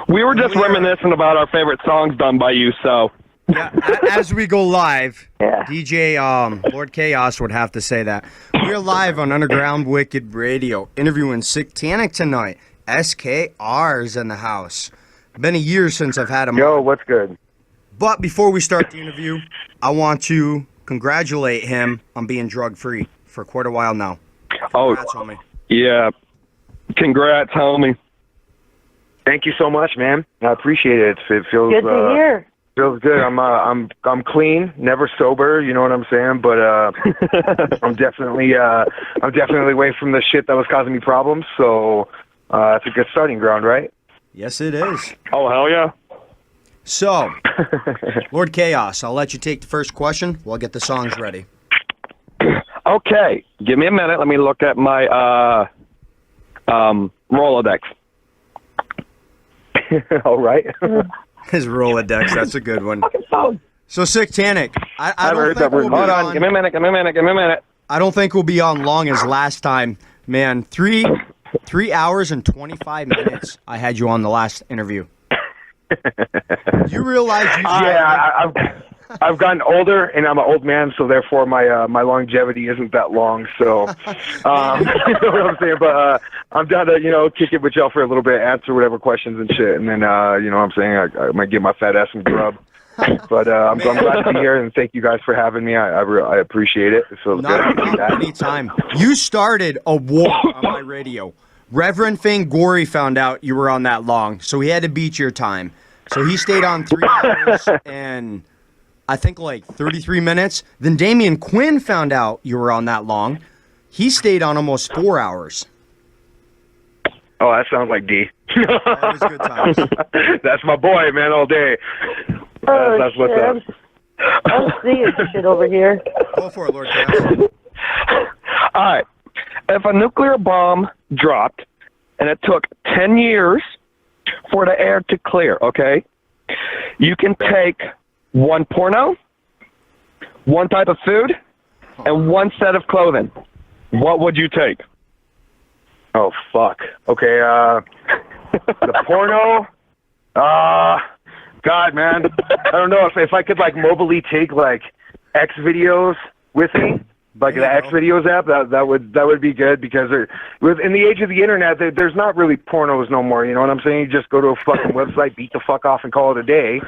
We were just reminiscing about our favorite songs done by you, so. Yeah, as we go live, Yeah. DJ Lord Chaos would have to say that. We're live on Underground Wicked Radio, interviewing SickTanicK tonight. SKR's in the house. Been a year since I've had him Yo, on. what's good? But before we start the interview, I want to congratulate him on being drug-free for quite a while now. Congrats, homie. Yeah. Congrats, homie. Thank you so much, man. I appreciate it. It feels Good to hear. Feels good. I'm clean, never sober. You know what I'm saying? But I'm definitely away from the shit that was causing me problems. So it's a good starting ground, right? Yes, it is. Oh, hell yeah. So, Lord Chaos, I'll let you take the first question. We'll get the songs ready. Okay. Give me a minute. Let me look at my Rolodex. All right. His Rolodex, that's a good one. So, SickTanicK, I don't heard think that word. we'll be Hold on. on. Give me a minute. I don't think we'll be on long as last time. Man, 3 hours and 25 minutes I had you on the last interview. You realize you I've gotten older, and I'm an old man, so therefore my longevity isn't that long. So, you know what I'm saying? But I'm down to kick it with y'all for a little bit, answer whatever questions and shit, and then you know what I'm saying, I might give my fat ass some grub. But I'm glad to be here, and thank you guys for having me. I appreciate it. It feels good. Anytime. You started a war on my radio. Reverend Fangory found out you were on that long, so he had to beat your time. So he stayed on 3 hours and I think like 33 minutes. Then Damian Quinn found out you were on that long. He stayed on almost 4 hours. Oh, that sounds like D. That was good times. That's my boy, man, all day. That's what's up. I'm seeing shit over here. Go for it, Lord Chaos. All right. If a nuclear bomb dropped and it took 10 years for the air to clear, okay, you can take one porno, one type of food, and one set of clothing. What would you take? Oh, fuck. Okay, the porno, God, man. I don't know if I could, like, mobily take, like, X videos with me. Like the X videos app, that would be good, because in the age of the internet, there's not really pornos no more. You know what I'm saying? You just go to a fucking website, beat the fuck off, and call it a day.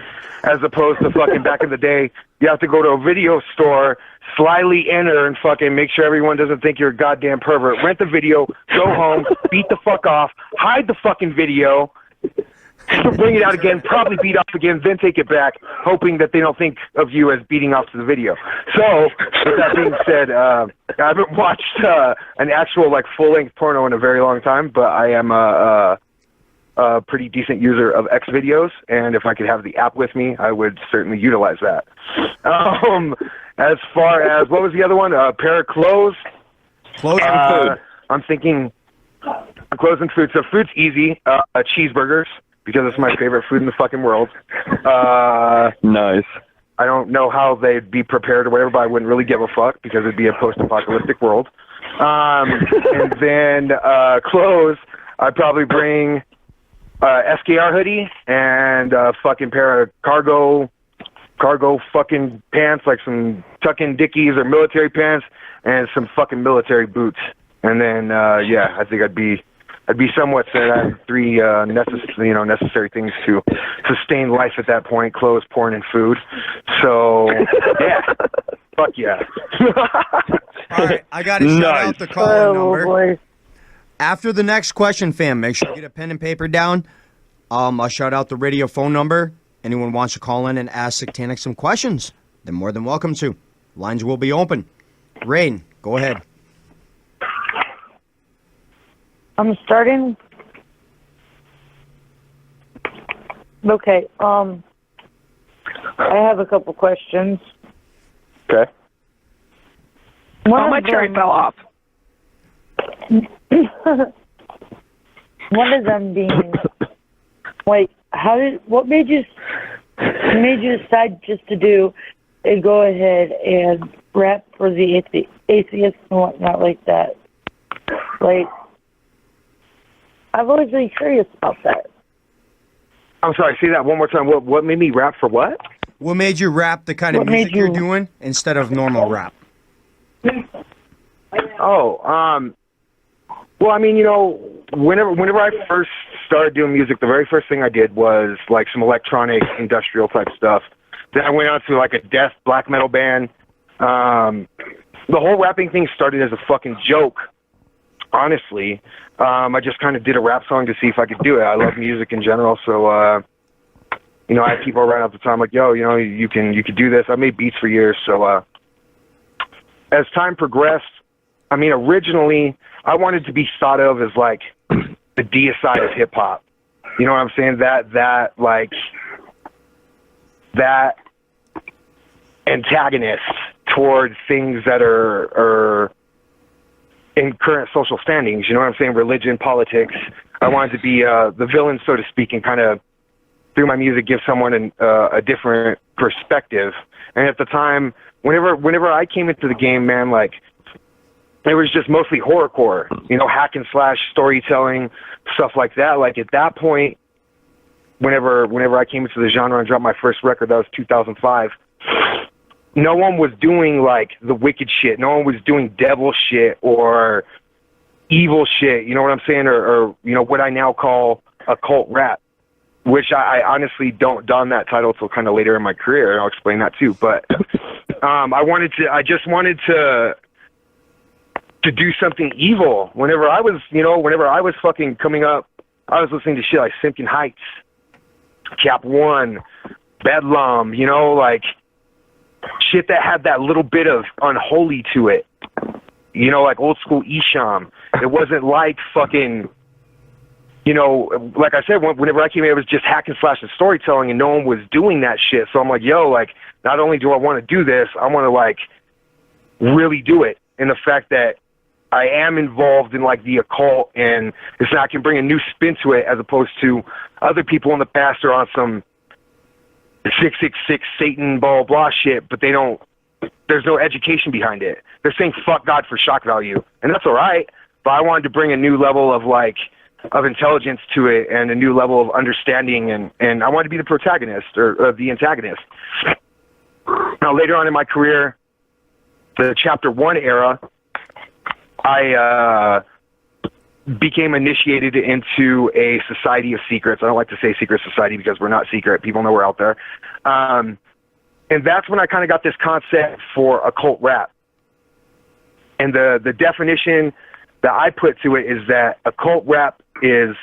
As opposed to fucking back in the day, you have to go to a video store, slyly enter, and fucking make sure everyone doesn't think you're a goddamn pervert. Rent the video, go home, beat the fuck off, hide the fucking video. Bring it out again, probably beat off again, then take it back, hoping that they don't think of you as beating off to the video. So, with that being said, I haven't watched an actual, like, full-length porno in a very long time, but I am a pretty decent user of X videos, and if I could have the app with me, I would certainly utilize that. As far as, what was the other one? A pair of clothes. Clothes and food. I'm thinking clothes and food. So food's easy. Cheeseburgers, because it's my favorite food in the fucking world. Nice. I don't know how they'd be prepared or whatever, but I wouldn't really give a fuck, because it'd be a post-apocalyptic world. And then clothes, I'd probably bring SKR hoodie and a fucking pair of cargo fucking pants, like some tuck-in dickies or military pants, and some fucking military boots. And then, I think I'd be somewhat set. I have 3 necessary things to sustain life at that point: clothes, porn, and food. So, yeah. Fuck yeah. All right, I got to shout out the call-in number. Boy. After the next question, fam, make sure you get a pen and paper down. I'll shout out the radio phone number. Anyone wants to call in and ask SickTanicK some questions, they're more than welcome to. Lines will be open. Rain, go ahead. I'm starting. Okay. I have a couple questions. Okay. One my cherry fell off. One of them being, like, what made you decide just to do and go ahead and rap for the atheists and whatnot like that? Like, I've always been curious about that. I'm sorry, say that one more time. What made me rap for what? What made you rap the kind of What made music you're you- doing instead of normal rap? Oh, well, I mean, you know, whenever I first started doing music, the very first thing I did was like some electronic industrial type stuff. Then I went on to like a death black metal band. The whole rapping thing started as a fucking joke, honestly. I just kind of did a rap song to see if I could do it. I love music in general, so you know, I had people around at the time like, yo, you know, you can do this. I made beats for years, so as time progressed, I mean, originally, I wanted to be thought of as, like, the deicide of hip-hop. You know what I'm saying? That antagonist towards things that are in current social standings. You know what I'm saying? Religion, politics. I wanted to be the villain, so to speak, and kind of, through my music, give someone a different perspective. And at the time, whenever I came into the game, man, like, it was just mostly horrorcore, you know, hack and slash storytelling, stuff like that. Like at that point, whenever I came into the genre and dropped my first record, that was 2005. No one was doing like the wicked shit. No one was doing devil shit or evil shit. You know what I'm saying? Or you know what I now call occult rap, which I honestly don't don that title till kind of later in my career. And I'll explain that too. But I just wanted to do something evil. Whenever I was fucking coming up, I was listening to shit like Simpkin Heights, Cap One, Bedlam, you know, like shit that had that little bit of unholy to it. You know, like old school Isham. It wasn't like fucking, you know, like I said, whenever I came in, it was just hack and slash and storytelling, and no one was doing that shit. So I'm like, yo, like, not only do I want to do this, I want to like really do it. And the fact that I am involved in like the occult, and it's I can bring a new spin to it, as opposed to other people in the past are on some 666 Satan blah blah shit, but there's no education behind it. They're saying fuck God for shock value, and that's all right. But I wanted to bring a new level of intelligence to it, and a new level of understanding, and I wanted to be the protagonist or the antagonist. Now later on in my career, the Chapter 1 era, I became initiated into a society of secrets. I don't like to say secret society because we're not secret. People know we're out there. And that's when I kind of got this concept for occult rap. And the definition that I put to it is that occult rap is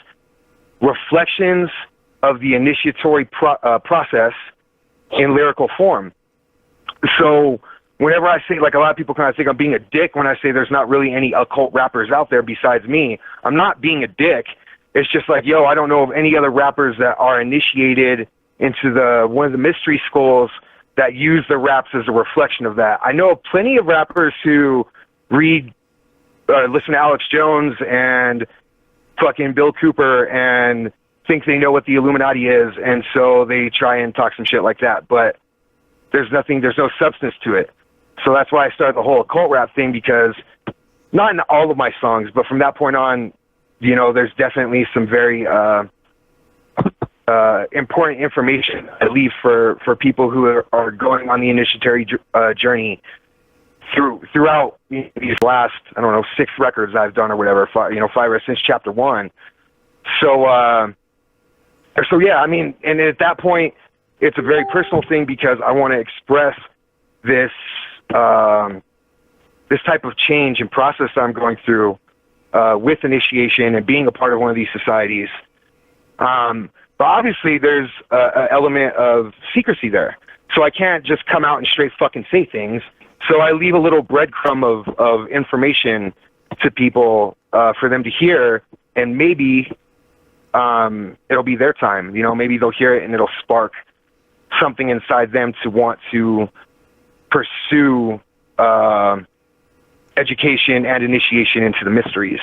reflections of the initiatory process in lyrical form. So whenever I say, like, a lot of people kind of think I'm being a dick when I say there's not really any occult rappers out there besides me. I'm not being a dick. It's just like, yo, I don't know of any other rappers that are initiated into one of the mystery schools that use the raps as a reflection of that. I know of plenty of rappers who listen to Alex Jones and fucking Bill Cooper and think they know what the Illuminati is, and so they try and talk some shit like that. But there's no substance to it. So that's why I started the whole occult rap thing, because not in all of my songs, but from that point on, you know, there's definitely some very important information I leave for people who are going on the initiatory journey throughout these last, I don't know, 6 records I've done or whatever, 5 or since Chapter 1. So yeah, I mean, and at that point, it's a very personal thing, because I want to express this type of change and process that I'm going through with initiation and being a part of one of these societies. But obviously there's an element of secrecy there. So I can't just come out and straight fucking say things. So I leave a little breadcrumb of information to people for them to hear, and maybe it'll be their time. You know, maybe they'll hear it and it'll spark something inside them to want to pursue education and initiation into the mysteries.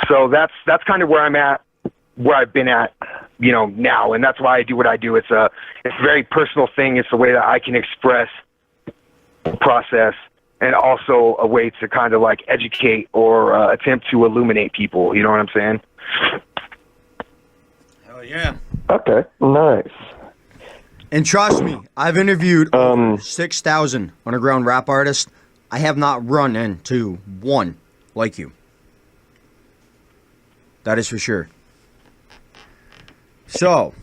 So that's kind of where I'm at, where I've been at, you know, now, and that's why I do what I do. It's a very personal thing. It's a way that I can express process, and also a way to kind of like educate or attempt to illuminate people. You know what I'm saying? Hell yeah. Okay, nice. And trust me, I've interviewed over 6,000 underground rap artists. I have not run into one like you. That is for sure. So.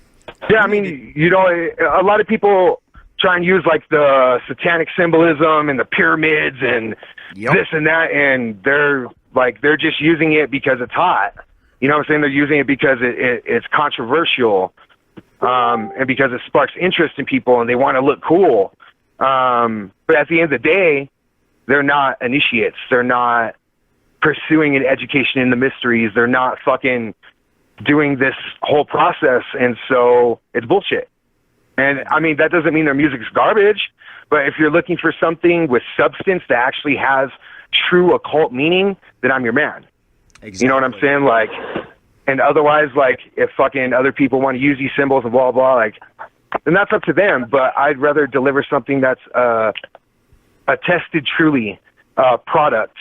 Yeah, I mean, you know, a lot of people try and use like the satanic symbolism and the pyramids and this and that, and they're just using it because it's hot. You know what I'm saying? They're using it because it's controversial, and because it sparks interest in people and they want to look cool. But at the end of the day, they're not initiates. They're not pursuing an education in the mysteries. They're not fucking doing this whole process, and so it's bullshit. And I mean, that doesn't mean their music's garbage, but if you're looking for something with substance that actually has true occult meaning, then I'm your man. Exactly. You know what I'm saying? Like, and otherwise, like, if fucking other people want to use these symbols and blah, blah, like, then that's up to them, but I'd rather deliver something that's a tested, truly product,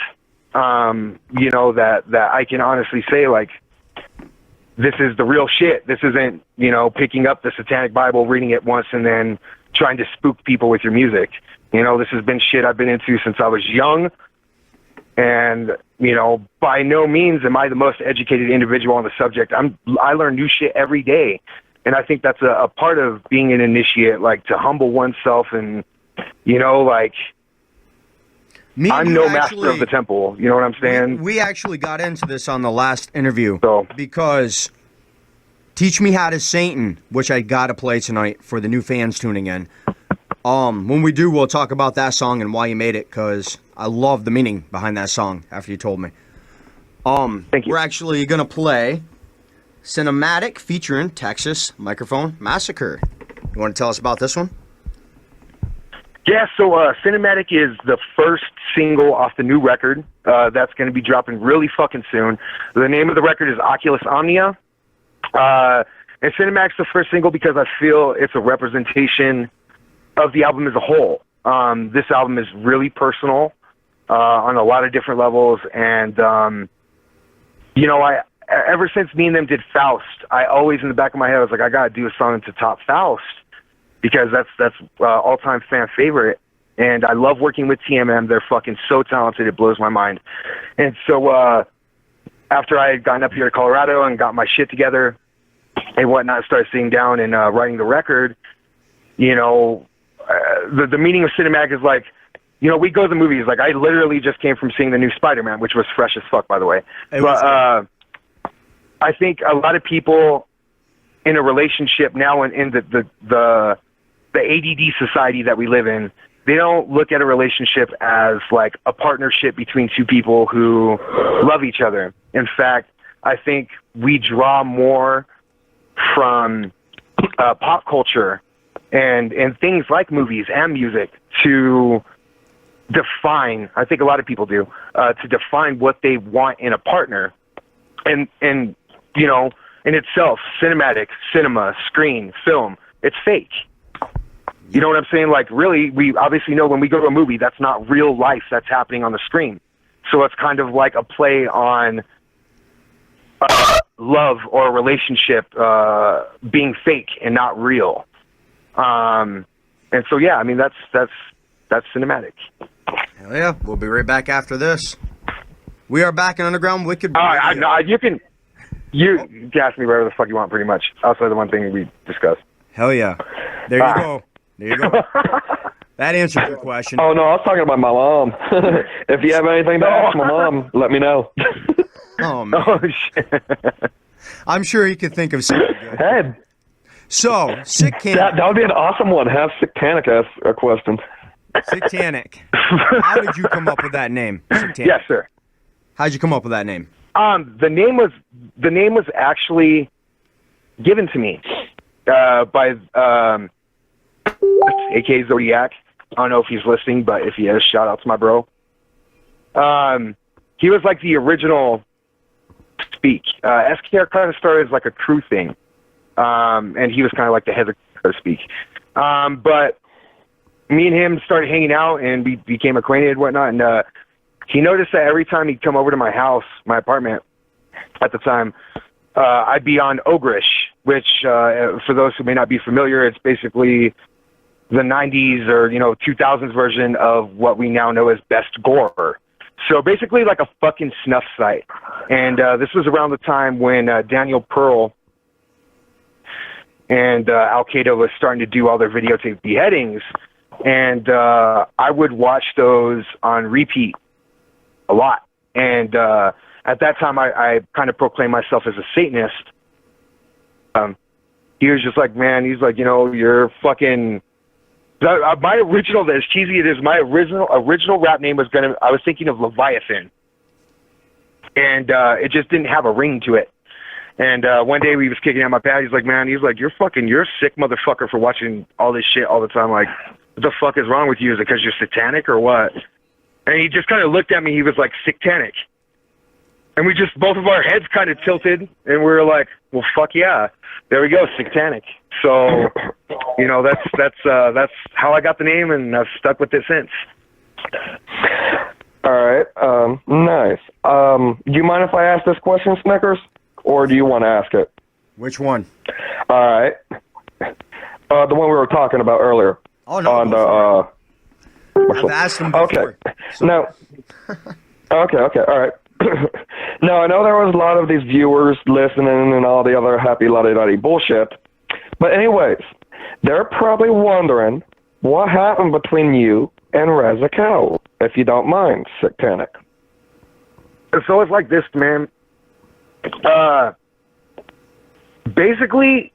you know, that I can honestly say, like, this is the real shit. This isn't, you know, picking up the Satanic Bible, reading it once, and then trying to spook people with your music. You know, this has been shit I've been into since I was young. And, you know, by no means am I the most educated individual on the subject. I learn new shit every day. And I think that's a part of being an initiate, like, to humble oneself and, you know, like, I'm no master of the temple. You know what I'm saying? We actually got into this on the last interview because Teach Me How to Satan, which I got to play tonight for the new fans tuning in. When we do, we'll talk about that song and why you made it, because I love the meaning behind that song after you told me. Thank you. We're actually going to play SickTanicK featuring Texas Microphone Massacre. You want to tell us about this one? Yeah, so SickTanicK is the first single off the new record that's going to be dropping really fucking soon. The name of the record is Oculus Omnia. And SickTanicK's the first single because I feel it's a representation of the album as a whole. This album is really personal on a lot of different levels. And, you know, ever since me and them did Faust, I always in the back of my head, I was like, I got to do a song to top Faust, because that's all-time fan favorite. And I love working with TMM. They're fucking so talented. It blows my mind. And so after I had gotten up here to Colorado and got my shit together and whatnot, started sitting down and writing the record, you know, the meaning of SickTanicK is like, you know, we go to the movies. Like, I literally just came from seeing the new Spider-Man, which was fresh as fuck, by the way. But I think a lot of people in a relationship now in the ADD society that we live in, they don't look at a relationship as like a partnership between two people who love each other. In fact, I think we draw more from pop culture and things like movies and music to define, I think a lot of people do, to define what they want in a partner. And you know, in itself, cinematic, cinema, screen, film, it's fake. You know what I'm saying? Like, really, we obviously know when we go to a movie, that's not real life that's happening on the screen. So it's kind of like a play on love or a relationship being fake and not real. And so, yeah, I mean, that's SickTanicK. Hell yeah. We'll be right back after this. We are back in Underground Wicked. You can ask me whatever the fuck you want, pretty much, outside the one thing we discussed. Hell yeah. There you go. There you go. That answered your question. Oh, no, I was talking about my mom. If you have anything to ask my mom, let me know. Oh, man. Oh, shit. I'm sure he could think of something good. Hey, so, SickTanicK. that would be an awesome one. Have SickTanicK ask a question. SickTanicK. How did you come up with that name, SickTanicK? Yes, sir. How'd you come up with that name? The name was actually given to me by A.K. Zodiac. I don't know if he's listening, but if he is, shout out to my bro. He was like the original Speak. SKR kind of started as like a crew thing, and he was kind of like the head of so to speak. But me and him started hanging out, and we became acquainted and whatnot, and he noticed that every time he'd come over to my house, my apartment at the time, I'd be on Ogrish, which for those who may not be familiar, it's basically the 90s or 2000s version of what we now know as best gore. So basically like a fucking snuff site. And this was around the time when Daniel Pearl and Al Qaeda was starting to do all their videotape beheadings. And I would watch those on repeat a lot. And at that time, I kind of proclaimed myself as a Satanist. He was just like, man, he's like, you're fucking... my original, as cheesy it is, my original rap name I was thinking of Leviathan. And it just didn't have a ring to it. And one day we was kicking out my pad. He's like, man, you're a sick motherfucker for watching all this shit all the time. Like, what the fuck is wrong with you? Is it because you're satanic or what? And he just kind of looked at me. He was like, SickTanicK. And we just, both of our heads kind of tilted, and we were like, well, fuck yeah. There we go, SickTanicK. So, that's how I got the name, and I've stuck with it since. All right. Nice. Do you mind if I ask this question, Snickers? Or do you want to ask it? Which one? All right. The one we were talking about earlier. Oh, no. On the, I've asked him before. Okay. So. No. Okay, all right. Now, I know there was a lot of these viewers listening and all the other happy la-di-da-di bullshit. But anyways, they're probably wondering what happened between you and Reza Cow, if you don't mind, SickTanicK. So it's like this, man. Basically,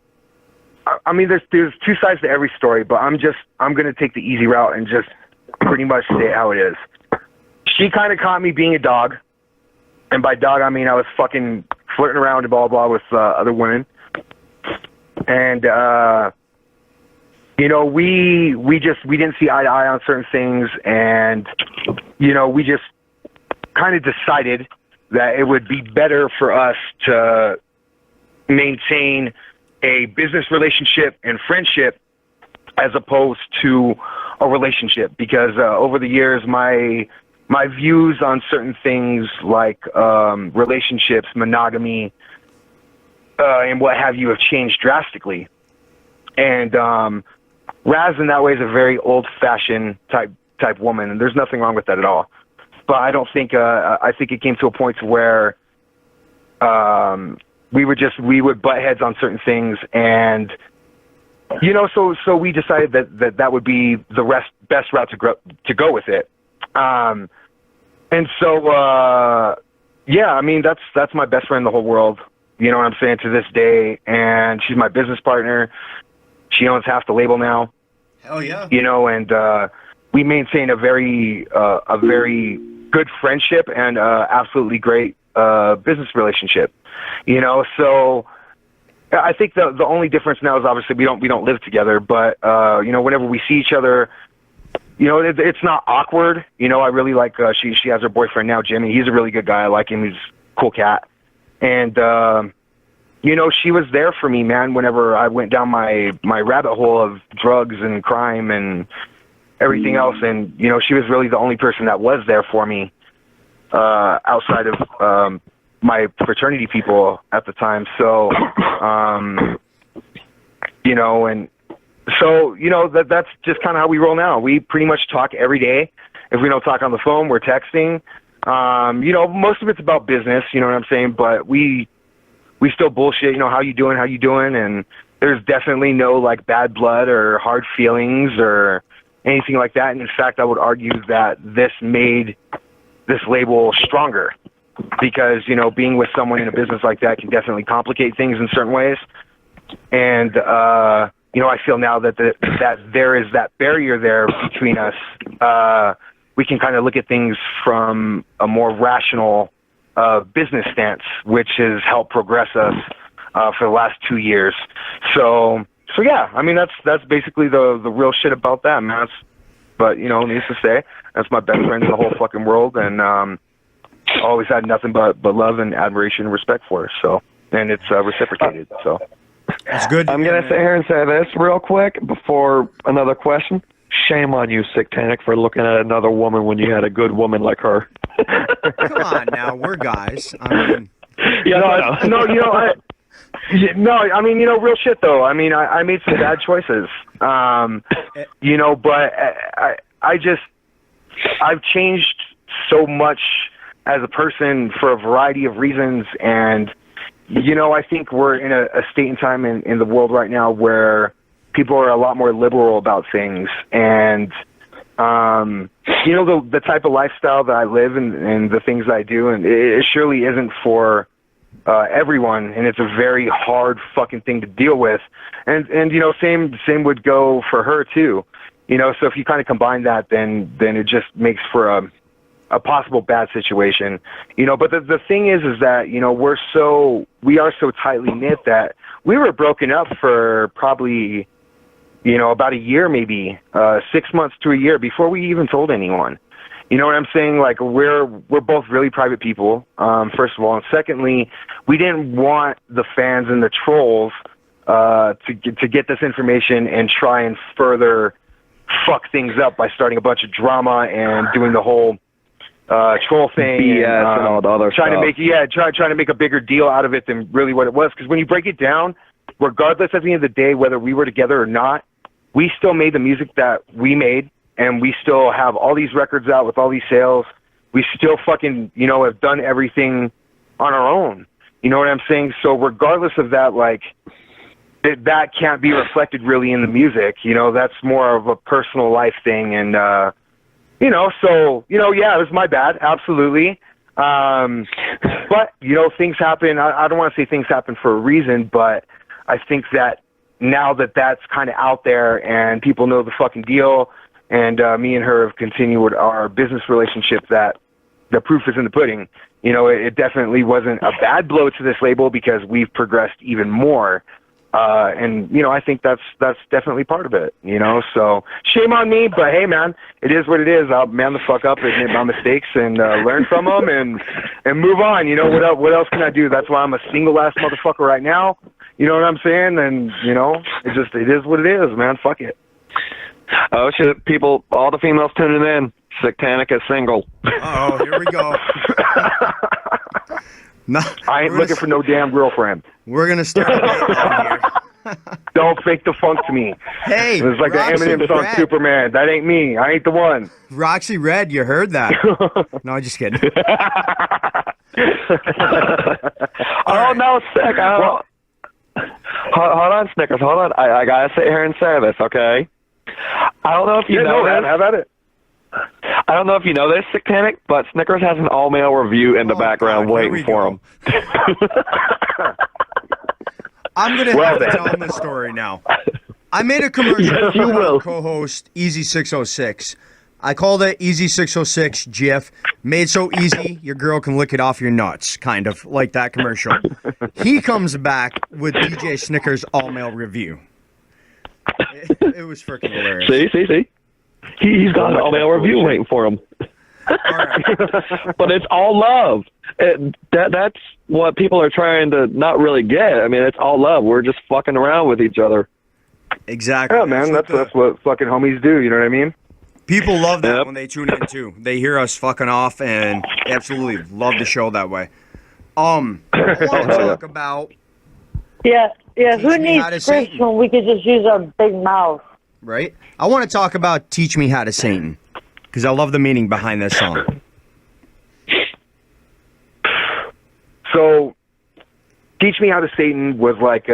I mean, there's two sides to every story, but I'm going to take the easy route and just pretty much say how it is. She kind of caught me being a dog. And by dog, I mean I was fucking flirting around and blah, blah, with other women. And, we didn't see eye to eye on certain things. And, we just kind of decided that it would be better for us to maintain a business relationship and friendship as opposed to a relationship. Because over the years, my views on certain things like relationships, monogamy, and what have you have changed drastically. And Raz in that way is a very old-fashioned type woman, and there's nothing wrong with that at all. But I don't think I think it came to a point to where we would butt heads on certain things, and so we decided that would be the best route to go with it. And so, yeah, I mean, that's my best friend in the whole world. You know what I'm saying? To this day. And she's my business partner. She owns half the label now. Hell yeah. And, we maintain a very good friendship and, absolutely great, business relationship, so I think the only difference now is obviously we don't live together, but, whenever we see each other, it's not awkward. I really like, she has her boyfriend now, Jimmy. He's a really good guy. I like him. He's a cool cat. And, she was there for me, man, whenever I went down my rabbit hole of drugs and crime and everything else. And, she was really the only person that was there for me, outside of, my fraternity people at the time. So, and, so, that's just kind of how we roll now. We pretty much talk every day. If we don't talk on the phone, we're texting. Most of it's about business, you know what I'm saying? But we still bullshit, how you doing? And there's definitely no, like, bad blood or hard feelings or anything like that. And in fact, I would argue that this made this label stronger because, being with someone in a business like that can definitely complicate things in certain ways. And, I feel now that there is that barrier there between us. We can kind of look at things from a more rational business stance, which has helped progress us for the last 2 years. So yeah, I mean that's basically the real shit about that, man. But needless to say, that's my best friend in the whole fucking world, and always had nothing but love and admiration and respect for her. So, and it's reciprocated. So. That's good. I'm going to sit here and say this real quick before another question. Shame on you, SickTanicK, for looking at another woman when you had a good woman like her. Come on now, we're guys. I mean, yeah, Yeah, no, I mean, real shit though. I mean, I made some bad choices. But I've changed so much as a person for a variety of reasons, and I think we're in a state and time in the world right now where people are a lot more liberal about things, and the type of lifestyle that I live and the things I do, and it surely isn't for everyone, and it's a very hard fucking thing to deal with, and same would go for her too, so if you kind of combine that, then it just makes for a possible bad situation, but the thing is that we are so tightly knit that we were broken up for probably about a year, maybe 6 months to a year before we even told anyone. You know what I'm saying? Like, we're both really private people, first of all. And secondly, we didn't want the fans and the trolls to get this information and try and further fuck things up by starting a bunch of drama and doing the whole troll thing. BS and all the other trying stuff. trying to make a bigger deal out of it than really what it was. Because when you break it down, regardless at the end of the day, whether we were together or not, we still made the music that we made. And we still have all these records out with all these sales. We still fucking, have done everything on our own. You know what I'm saying? So regardless of that, like, that can't be reflected really in the music. That's more of a personal life thing. And, yeah, it was my bad. Absolutely. But, things happen. I don't want to say things happen for a reason, but I think that now that that's kind of out there and people know the fucking deal, and me and her have continued our business relationship, that the proof is in the pudding. It definitely wasn't a bad blow to this label because we've progressed even more. And I think that's definitely part of it, so shame on me, but hey man, it is what it is. I'll man the fuck up, admit my mistakes, and learn from them and move on. What else can I do? That's why I'm a single ass motherfucker right now. You know what I'm saying? And it is what it is, man. Fuck it. Oh shit, people, all the females tuning in, SickTanicK is single. Oh, here we go. No, I ain't looking for no damn girlfriend. We're going to start a date on here. Don't fake the funk to me. Hey, it's like the Eminem song, Red. Superman. That ain't me. I ain't the one. Roxy Red, you heard that. No, I'm just kidding. Oh, no, Sick. Hold on, Snickers. Hold on. I got to sit here and say this, okay? I don't know if you know this. Have at it. I don't know if you know this, SickTanicK, but Snickers has an all-male review in the background waiting for him. I'm going to have to tell him this story now. I made a commercial for our co-host Easy606. I called it Easy606 GIF. Made so easy, your girl can lick it off your nuts, kind of like that commercial. He comes back with DJ Snickers' all-male review. It was freaking hilarious. See? He's got an all-male review waiting for him. All right. But it's all love. That's what people are trying to not really get. I mean, it's all love. We're just fucking around with each other. Exactly. Yeah, man, that's what fucking homies do, you know what I mean? People love that when they tune in, too. They hear us fucking off and absolutely love the show that way. I want to talk about... Yeah, who needs Chris when we could just use our big mouth? Right? I want to talk about Teach Me How to Satan, because I love the meaning behind this song. So, Teach Me How to Satan was like, it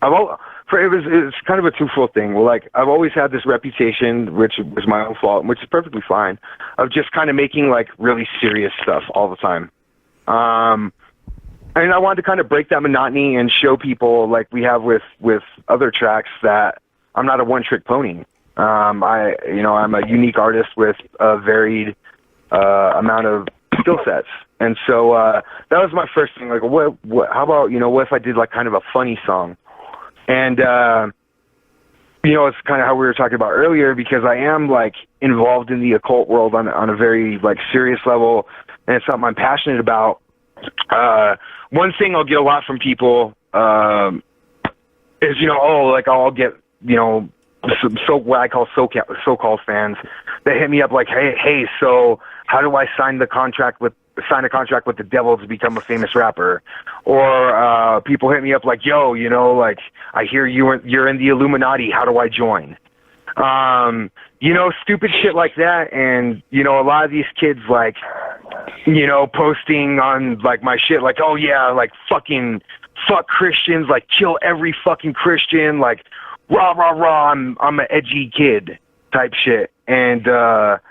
was kind of a twofold thing. Well, like, I've always had this reputation, which was my own fault, which is perfectly fine, of just kind of making, like, really serious stuff all the time. And I wanted to kind of break that monotony and show people, like we have with other tracks, that I'm not a one-trick pony. I'm a unique artist with a varied amount of skill sets. And so that was my first thing. Like, how about, what if I did like kind of a funny song? And it's kind of how we were talking about earlier, because I am like involved in the occult world on a very like serious level, and it's something I'm passionate about. One thing I'll get a lot from people is, I'll get, so what I call so-called fans that hit me up like, hey, so how do I sign the contract with sign a contract with the devil to become a famous rapper. Or people hit me up like, yo, you know, like, I hear you're in the Illuminati. How do I join? You know, stupid shit like that. And, you know, a lot of these kids, like, you know, posting on, like, my shit, like, oh, yeah, like, fucking fuck Christians, like, kill every fucking Christian, like, rah, rah, rah, I'm an edgy kid type shit. And that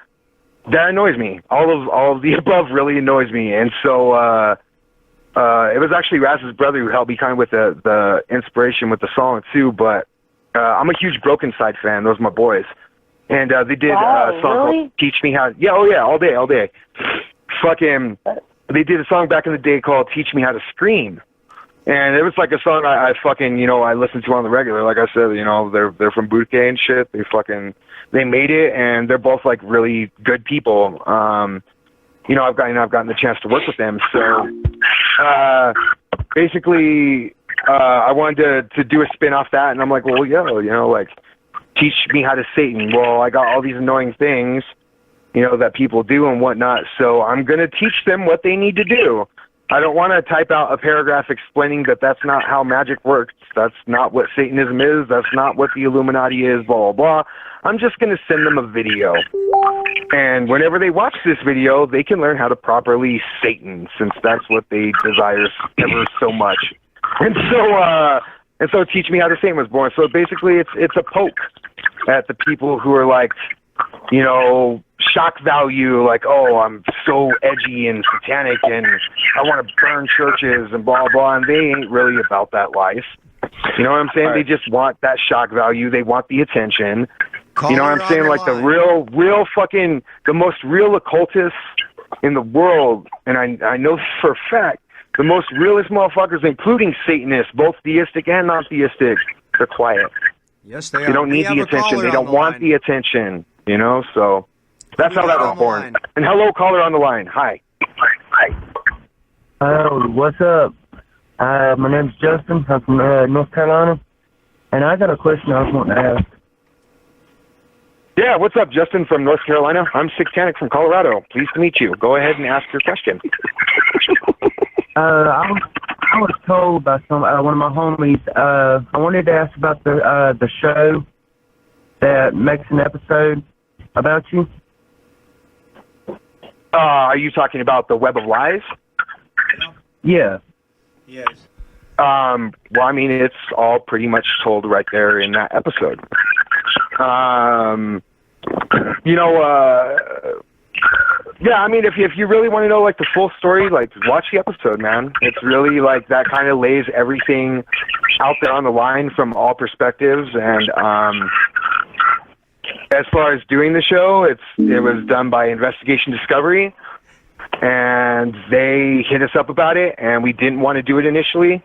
annoys me. All of the above really annoys me. And so it was actually Raz's brother who helped me kind of with the inspiration with the song, too. But I'm a huge Broken Side fan. Those are my boys. And they did a song called Teach Me How... Yeah, oh, yeah, all day. Fucking... They did a song back in the day called Teach Me How to Scream. And it was like a song I fucking, you know, I listened to on the regular. Like I said, you know, they're from Bouquet and shit. They made it, and they're both, like, really good people. You know, I've gotten the chance to work with them. So, basically... I wanted to do a spin off that, and I'm like, well, yo, you know, like, teach me how to Satan. Well, I got all these annoying things, you know, that people do and whatnot, so I'm going to teach them what they need to do. I don't want to type out a paragraph explaining that that's not how magic works. That's not what Satanism is. That's not what the Illuminati is, blah, blah, blah. I'm just going to send them a video. And whenever they watch this video, they can learn how to properly Satan, since that's what they desire ever so much. And so Teach Me How to Satan was born. So basically it's a poke at the people who are like, you know, shock value, like, oh, I'm so edgy and satanic and I want to burn churches and blah, blah, and they ain't really about that life. You know what I'm saying? Right. They just want that shock value. They want the attention. You know what I'm saying? Like the real fucking, the most real occultists in the world, and I know this for a fact, the most realist motherfuckers, including Satanists, both theistic and non-theistic, they're quiet. Yes, they are. They don't need the attention. They don't want the attention, you know? So that's how that was born. And hello, caller on the line. Hi. Oh, what's up? My name's Justin. I'm from North Carolina. And I got a question I was wanting to ask. Yeah, what's up, Justin from North Carolina? I'm SickTanicK from Colorado. Pleased to meet you. Go ahead and ask your question. I was told by one of my homies. I wanted to ask about the show that makes an episode about you. Are you talking about the Web of Lies? Yeah. Yes. Well, I mean, it's all pretty much told right there in that episode. You know, yeah, I mean, if you really want to know, like, the full story, like, watch the episode, man. It's really, like, that kind of lays everything out there on the line from all perspectives. And as far as doing the show, it was done by Investigation Discovery, and they hit us up about it, and we didn't want to do it initially.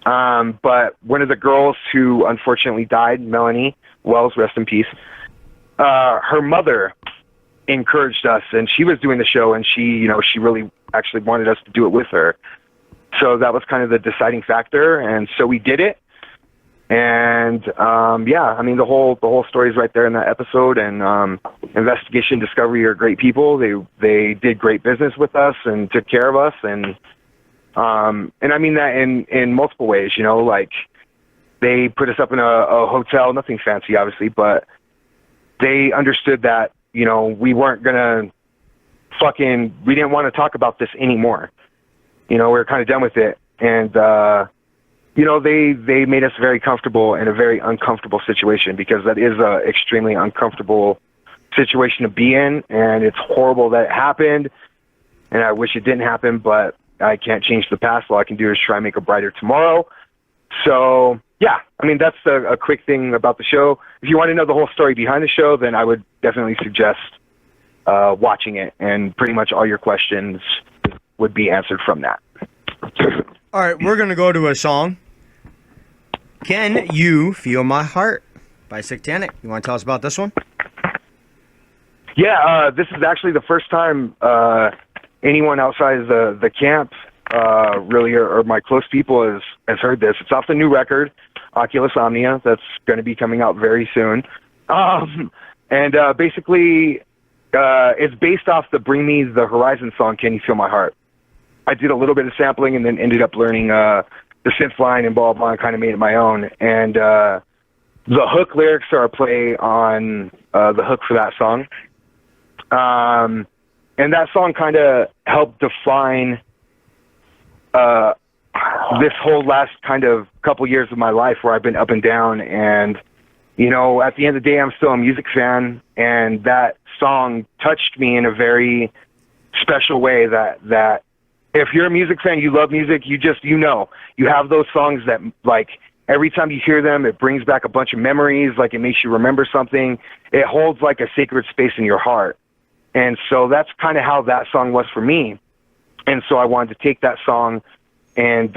But one of the girls who unfortunately died, Melanie Wells, rest in peace, her mother encouraged us, and she was doing the show, and she really actually wanted us to do it with her. So that was kind of the deciding factor, and so we did it. And yeah, I mean, the whole story is right there in that episode. And Investigation Discovery are great people. They did great business with us and took care of us. And I mean that in multiple ways. You know, like they put us up in a hotel, nothing fancy, obviously, but they understood that, you know, we weren't gonna we didn't want to talk about this anymore. You know, we were kind of done with it. And you know, they made us very comfortable in a very uncomfortable situation, because that is a extremely uncomfortable situation to be in, and it's horrible that it happened, and I wish it didn't happen, but I can't change the past. All I can do is try and make a brighter tomorrow. So, yeah, I mean, that's a quick thing about the show. If you want to know the whole story behind the show, then I would definitely suggest watching it, and pretty much all your questions would be answered from that. All right, we're going to go to a song. Can You Feel My Heart by SickTanicK. You want to tell us about this one? Yeah, this is actually the first time anyone outside of the camp, really, or my close people has heard this. It's off the new record, Oculus Omnia, that's going to be coming out very soon. And basically, it's based off the Bring Me the Horizon song, Can You Feel My Heart? I did a little bit of sampling and then ended up learning the synth line and blah, blah, and kind of made it my own. And the hook lyrics are a play on the hook for that song. And that song kind of helped define this whole last kind of couple years of my life where I've been up and down. And, you know, at the end of the day, I'm still a music fan. And that song touched me in a very special way that if you're a music fan, you love music, you know, you have those songs that, like, every time you hear them, it brings back a bunch of memories, like it makes you remember something. It holds like a sacred space in your heart. And so that's kind of how that song was for me. And so I wanted to take that song and,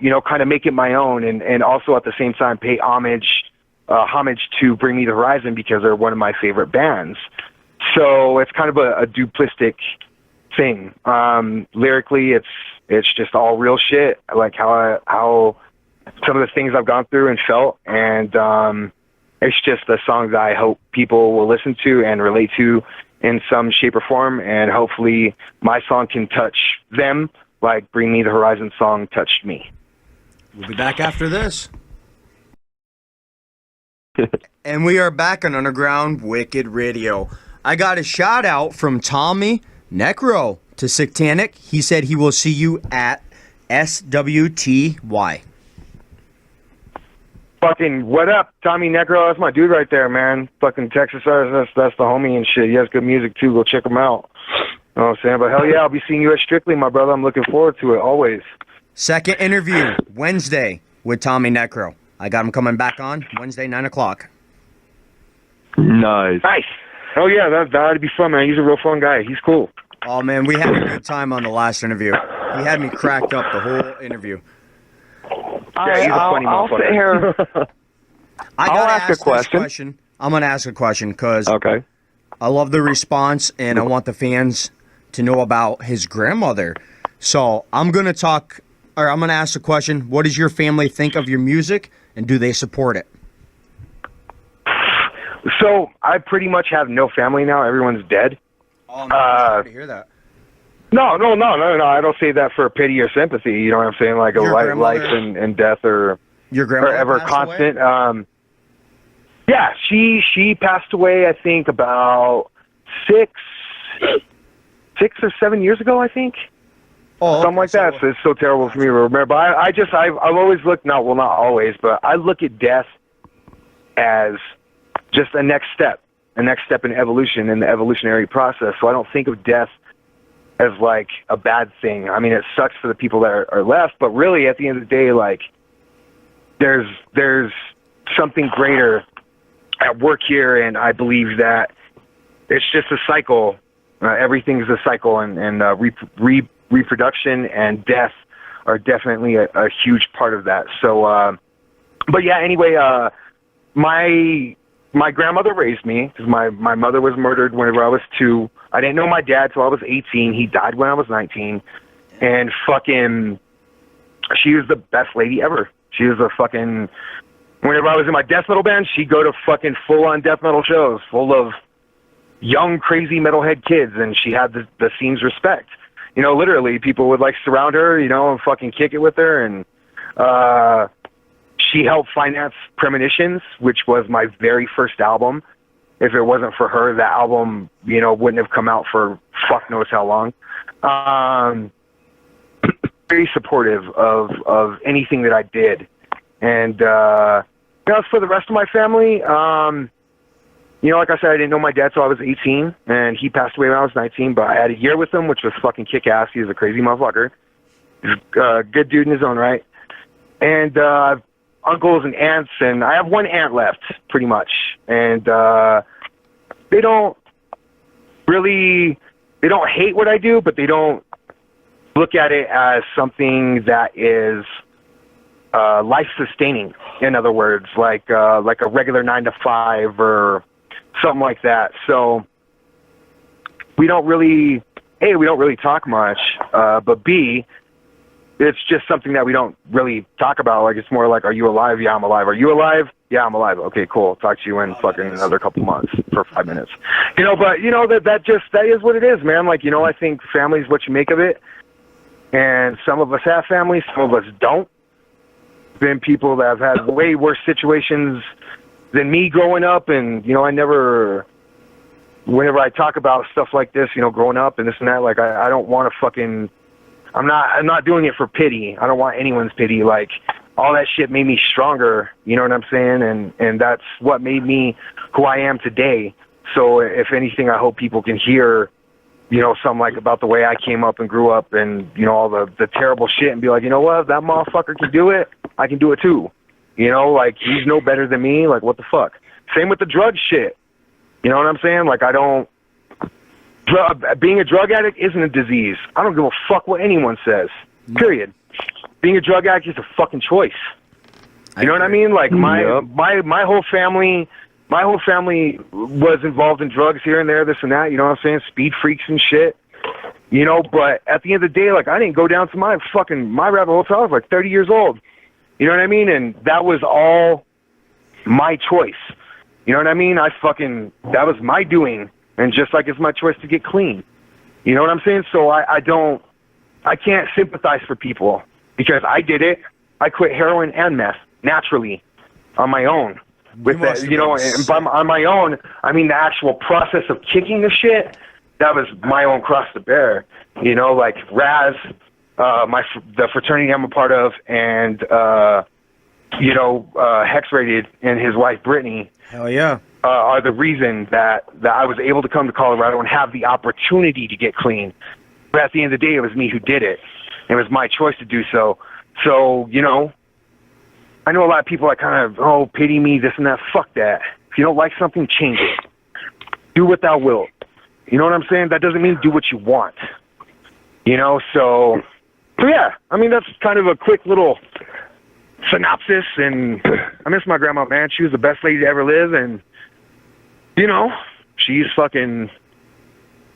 you know, kind of make it my own and also at the same time pay homage to Bring Me the Horizon because they're one of my favorite bands. So it's kind of a duplistic thing. Lyrically, it's just all real shit, like how some of the things I've gone through and felt, and it's just a song that I hope people will listen to and relate to in some shape or form, and hopefully my song can touch them like Bring Me the Horizon song touched me. We'll be back after this. And we are back on Underground Wicked Radio. I got a shout out from Tommy Necro to SickTanicK. He said he will see you at SWTY. Fucking what up, Tommy Necro? That's my dude right there, man. Fucking Texas artist. That's the homie and shit. He has good music too. Go check him out. You know what I'm saying? But hell yeah, I'll be seeing you at Strictly, my brother. I'm looking forward to it always. Second interview Wednesday with Tommy Necro. I got him coming back on Wednesday, 9 o'clock. Nice. Nice. Oh yeah, that'd be fun, man. He's a real fun guy. He's cool. Oh man, we had a good time on the last interview. He had me cracked up the whole interview. Yeah, he's a funny I'll sit motherfucker. here. I gotta I'll ask a this question. I'm gonna ask a question because Okay. I love the response and I want the fans to know about his grandmother. So I'm gonna ask the question: what does your family think of your music, and do they support it? So I pretty much have no family now. Everyone's dead. Oh, man, I'm sorry to hear that. No. I don't say that for pity or sympathy. You know what I'm saying? Like Your life grandmother- and death or Your grandmother ever passed constant. away? Yeah, she passed away. I think about 6 or 7 years ago. I think something like that. So it's so terrible for me to remember. But I've always looked. Not always, but I look at death as just a next step in evolution, in the evolutionary process. So I don't think of death as like a bad thing. I mean, it sucks for the people that are left, but really at the end of the day, like there's something greater at work here. And I believe that it's just a cycle. Everything's a cycle, and reproduction and death are definitely a huge part of that. So, but yeah, anyway, my grandmother raised me because my mother was murdered whenever I was 2. I didn't know my dad till I was 18. He died when I was 19. And fucking, she was the best lady ever. She was a fucking, whenever I was in my death metal band, she'd go to fucking full-on death metal shows full of young, crazy metalhead kids, and she had the scene's respect. You know, literally, people would, like, surround her, you know, and fucking kick it with her, and she helped finance Premonitions, which was my very first album. If it wasn't for her, that album, you know, wouldn't have come out for fuck knows how long. Very supportive of anything that I did. And, you know, as for the rest of my family, you know, like I said, I didn't know my dad till I was 18, and he passed away when I was 19, but I had a year with him, which was fucking kick-ass. He was a crazy motherfucker. He's a good dude in his own right. And, uncles and aunts, and I have one aunt left, pretty much. And they don't hate what I do, but they don't look at it as something that is life-sustaining. In other words, like a regular 9-to-5 or something like that. So we don't really talk much, but B, it's just something that we don't really talk about. Like, it's more like, are you alive? Yeah, I'm alive. Are you alive? Yeah, I'm alive. Okay, cool. Talk to you in fucking another couple months for 5 minutes. But that is what it is, man. Like, I think family is what you make of it. And some of us have families, some of us don't. Been people that have had way worse situations than me growing up, and whenever I talk about stuff like this, growing up and this and that, like, I don't want to fucking, I'm not doing it for pity. I don't want anyone's pity. Like, all that shit made me stronger, you know what I'm saying? And that's what made me who I am today. So if anything, I hope people can hear, something like about the way I came up and grew up and, all the terrible shit, and be like, you know what, if that motherfucker can do it, I can do it too. Like, he's no better than me. Like, what the fuck? Same with the drug shit. You know what I'm saying? Like, being a drug addict isn't a disease. I don't give a fuck what anyone says. Period. Being a drug addict is a fucking choice. You know what I mean? Like, my whole family was involved in drugs here and there, this and that. You know what I'm saying? Speed freaks and shit. But at the end of the day, like, I didn't go down to my rabbit hole till I was like 30 years old. You know what I mean? And that was all my choice. You know what I mean? That was my doing. And just like it's my choice to get clean. You know what I'm saying? So I can't sympathize for people because I did it. I quit heroin and meth naturally on my own. With that, and on my own, I mean the actual process of kicking the shit, that was my own cross to bear. Like Raz, the fraternity I'm a part of, and Hex Rated and his wife Brittany. Hell yeah. Are the reason that I was able to come to Colorado and have the opportunity to get clean. But at the end of the day, it was me who did it. It was my choice to do so. So, I know a lot of people that kind of, pity me, this and that. Fuck that. If you don't like something, change it. Do what thou wilt. You know what I'm saying? That doesn't mean do what you want. So yeah. I mean, that's kind of a quick little synopsis, and I miss my grandma, man. She was the best lady to ever live, and she's fucking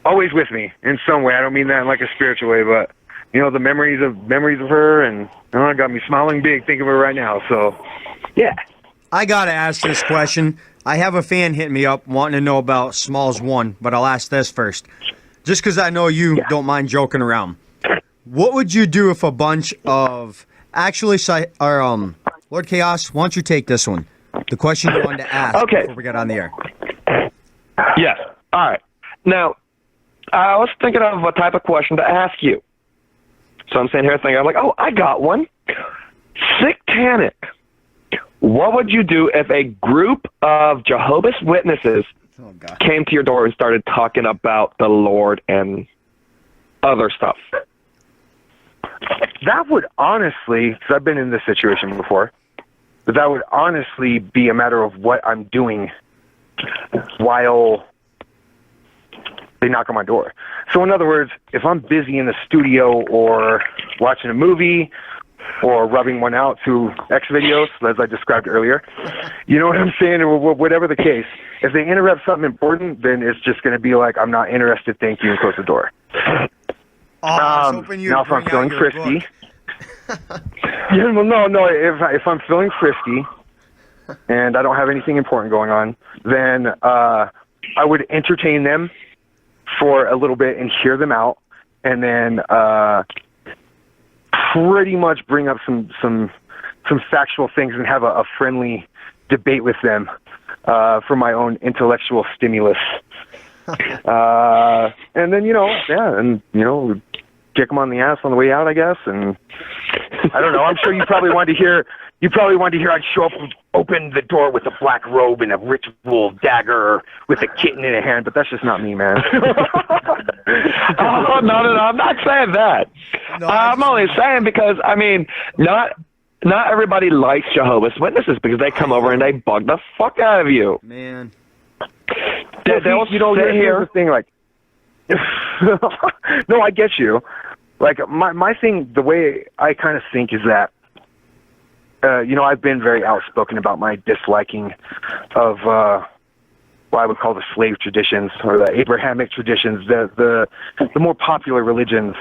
always with me in some way. I don't mean that in like a spiritual way, but the memories of her, and it got me smiling big thinking of her right now. So yeah. I gotta ask this question. I have a fan hit me up wanting to know about Smalls 1, but I'll ask this first. Just because I know you don't mind joking around. What would you do if a bunch of Lord Chaos, why don't you take this one? The question you wanted to ask before we got on the air. Yes. All right. Now, I was thinking of a type of question to ask you. So I'm sitting here thinking, I'm like, oh, I got one. SickTanicK. What would you do if a group of Jehovah's Witnesses came to your door and started talking about the Lord and other stuff? That would honestly, because I've been in this situation before, but that would honestly be a matter of what I'm doing while they knock on my door. So in other words, if I'm busy in the studio or watching a movie or rubbing one out through X videos, as I described earlier, you know what I'm saying, or whatever the case, if they interrupt something important, then it's just going to be like, I'm not interested, thank you, and close the door. Now if I'm feeling frisky, no. If I'm feeling frisky and I don't have anything important going on, then I would entertain them for a little bit and hear them out, and then pretty much bring up some factual things and have a friendly debate with them for my own intellectual stimulus. And then kick them on the ass on the way out, I guess. And I don't know. I'm sure you probably wanted to hear. I'd show up, and open the door with a black robe and a ritual dagger with a kitten in a hand, but that's just not me, man. Oh no! I'm not saying that. No, I'm only saying because not everybody likes Jehovah's Witnesses because they come over and they bug the fuck out of you. Man. They'll sit here. The thing, like, no, I get you. Like, my thing, the way I kind of think is that, I've been very outspoken about my disliking of what I would call the slave traditions or the Abrahamic traditions, the more popular religions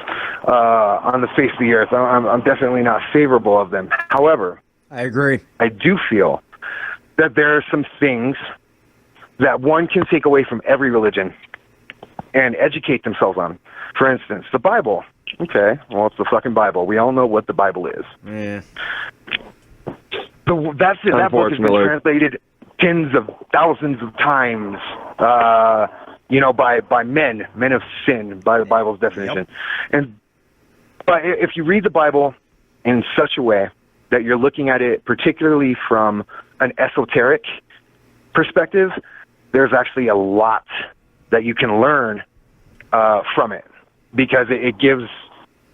on the face of the earth. I'm definitely not favorable of them. However, I agree. I do feel that there are some things that one can take away from every religion and educate themselves on. For instance, the Bible. Okay, well, it's the fucking Bible. We all know what the Bible is. Yeah. That's it. That book has been translated tens of thousands of times, by men of sin, by the Bible's definition. Yep. But if you read the Bible in such a way that you're looking at it particularly from an esoteric perspective, there's actually a lot that you can learn from it, because it gives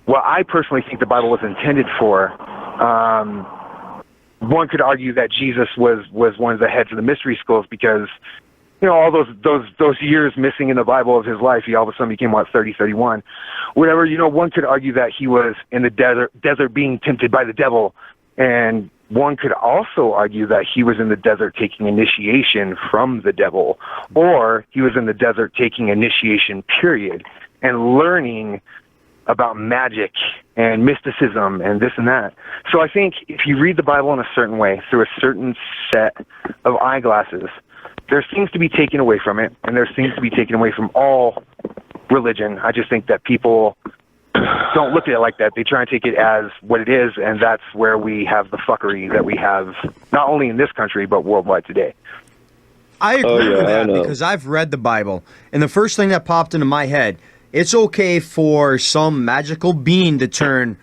what I personally think the Bible was intended for. One could argue that Jesus was one of the heads of the mystery schools, because all those years missing in the Bible of his life, he all of a sudden became 30, 31, whatever. One could argue that he was in the desert being tempted by the devil, and one could also argue that he was in the desert taking initiation from the devil, or he was in the desert taking initiation, period, and learning about magic and mysticism and this and that. So I think if you read the Bible in a certain way, through a certain set of eyeglasses, there's things to be taken away from it, and there's things to be taken away from all religion. I just think that people don't look at it like that. They try and take it as what it is, and that's where we have the fuckery that we have, not only in this country, but worldwide today. I agree with that, because I've read the Bible, and the first thing that popped into my head, it's okay for some magical being to turn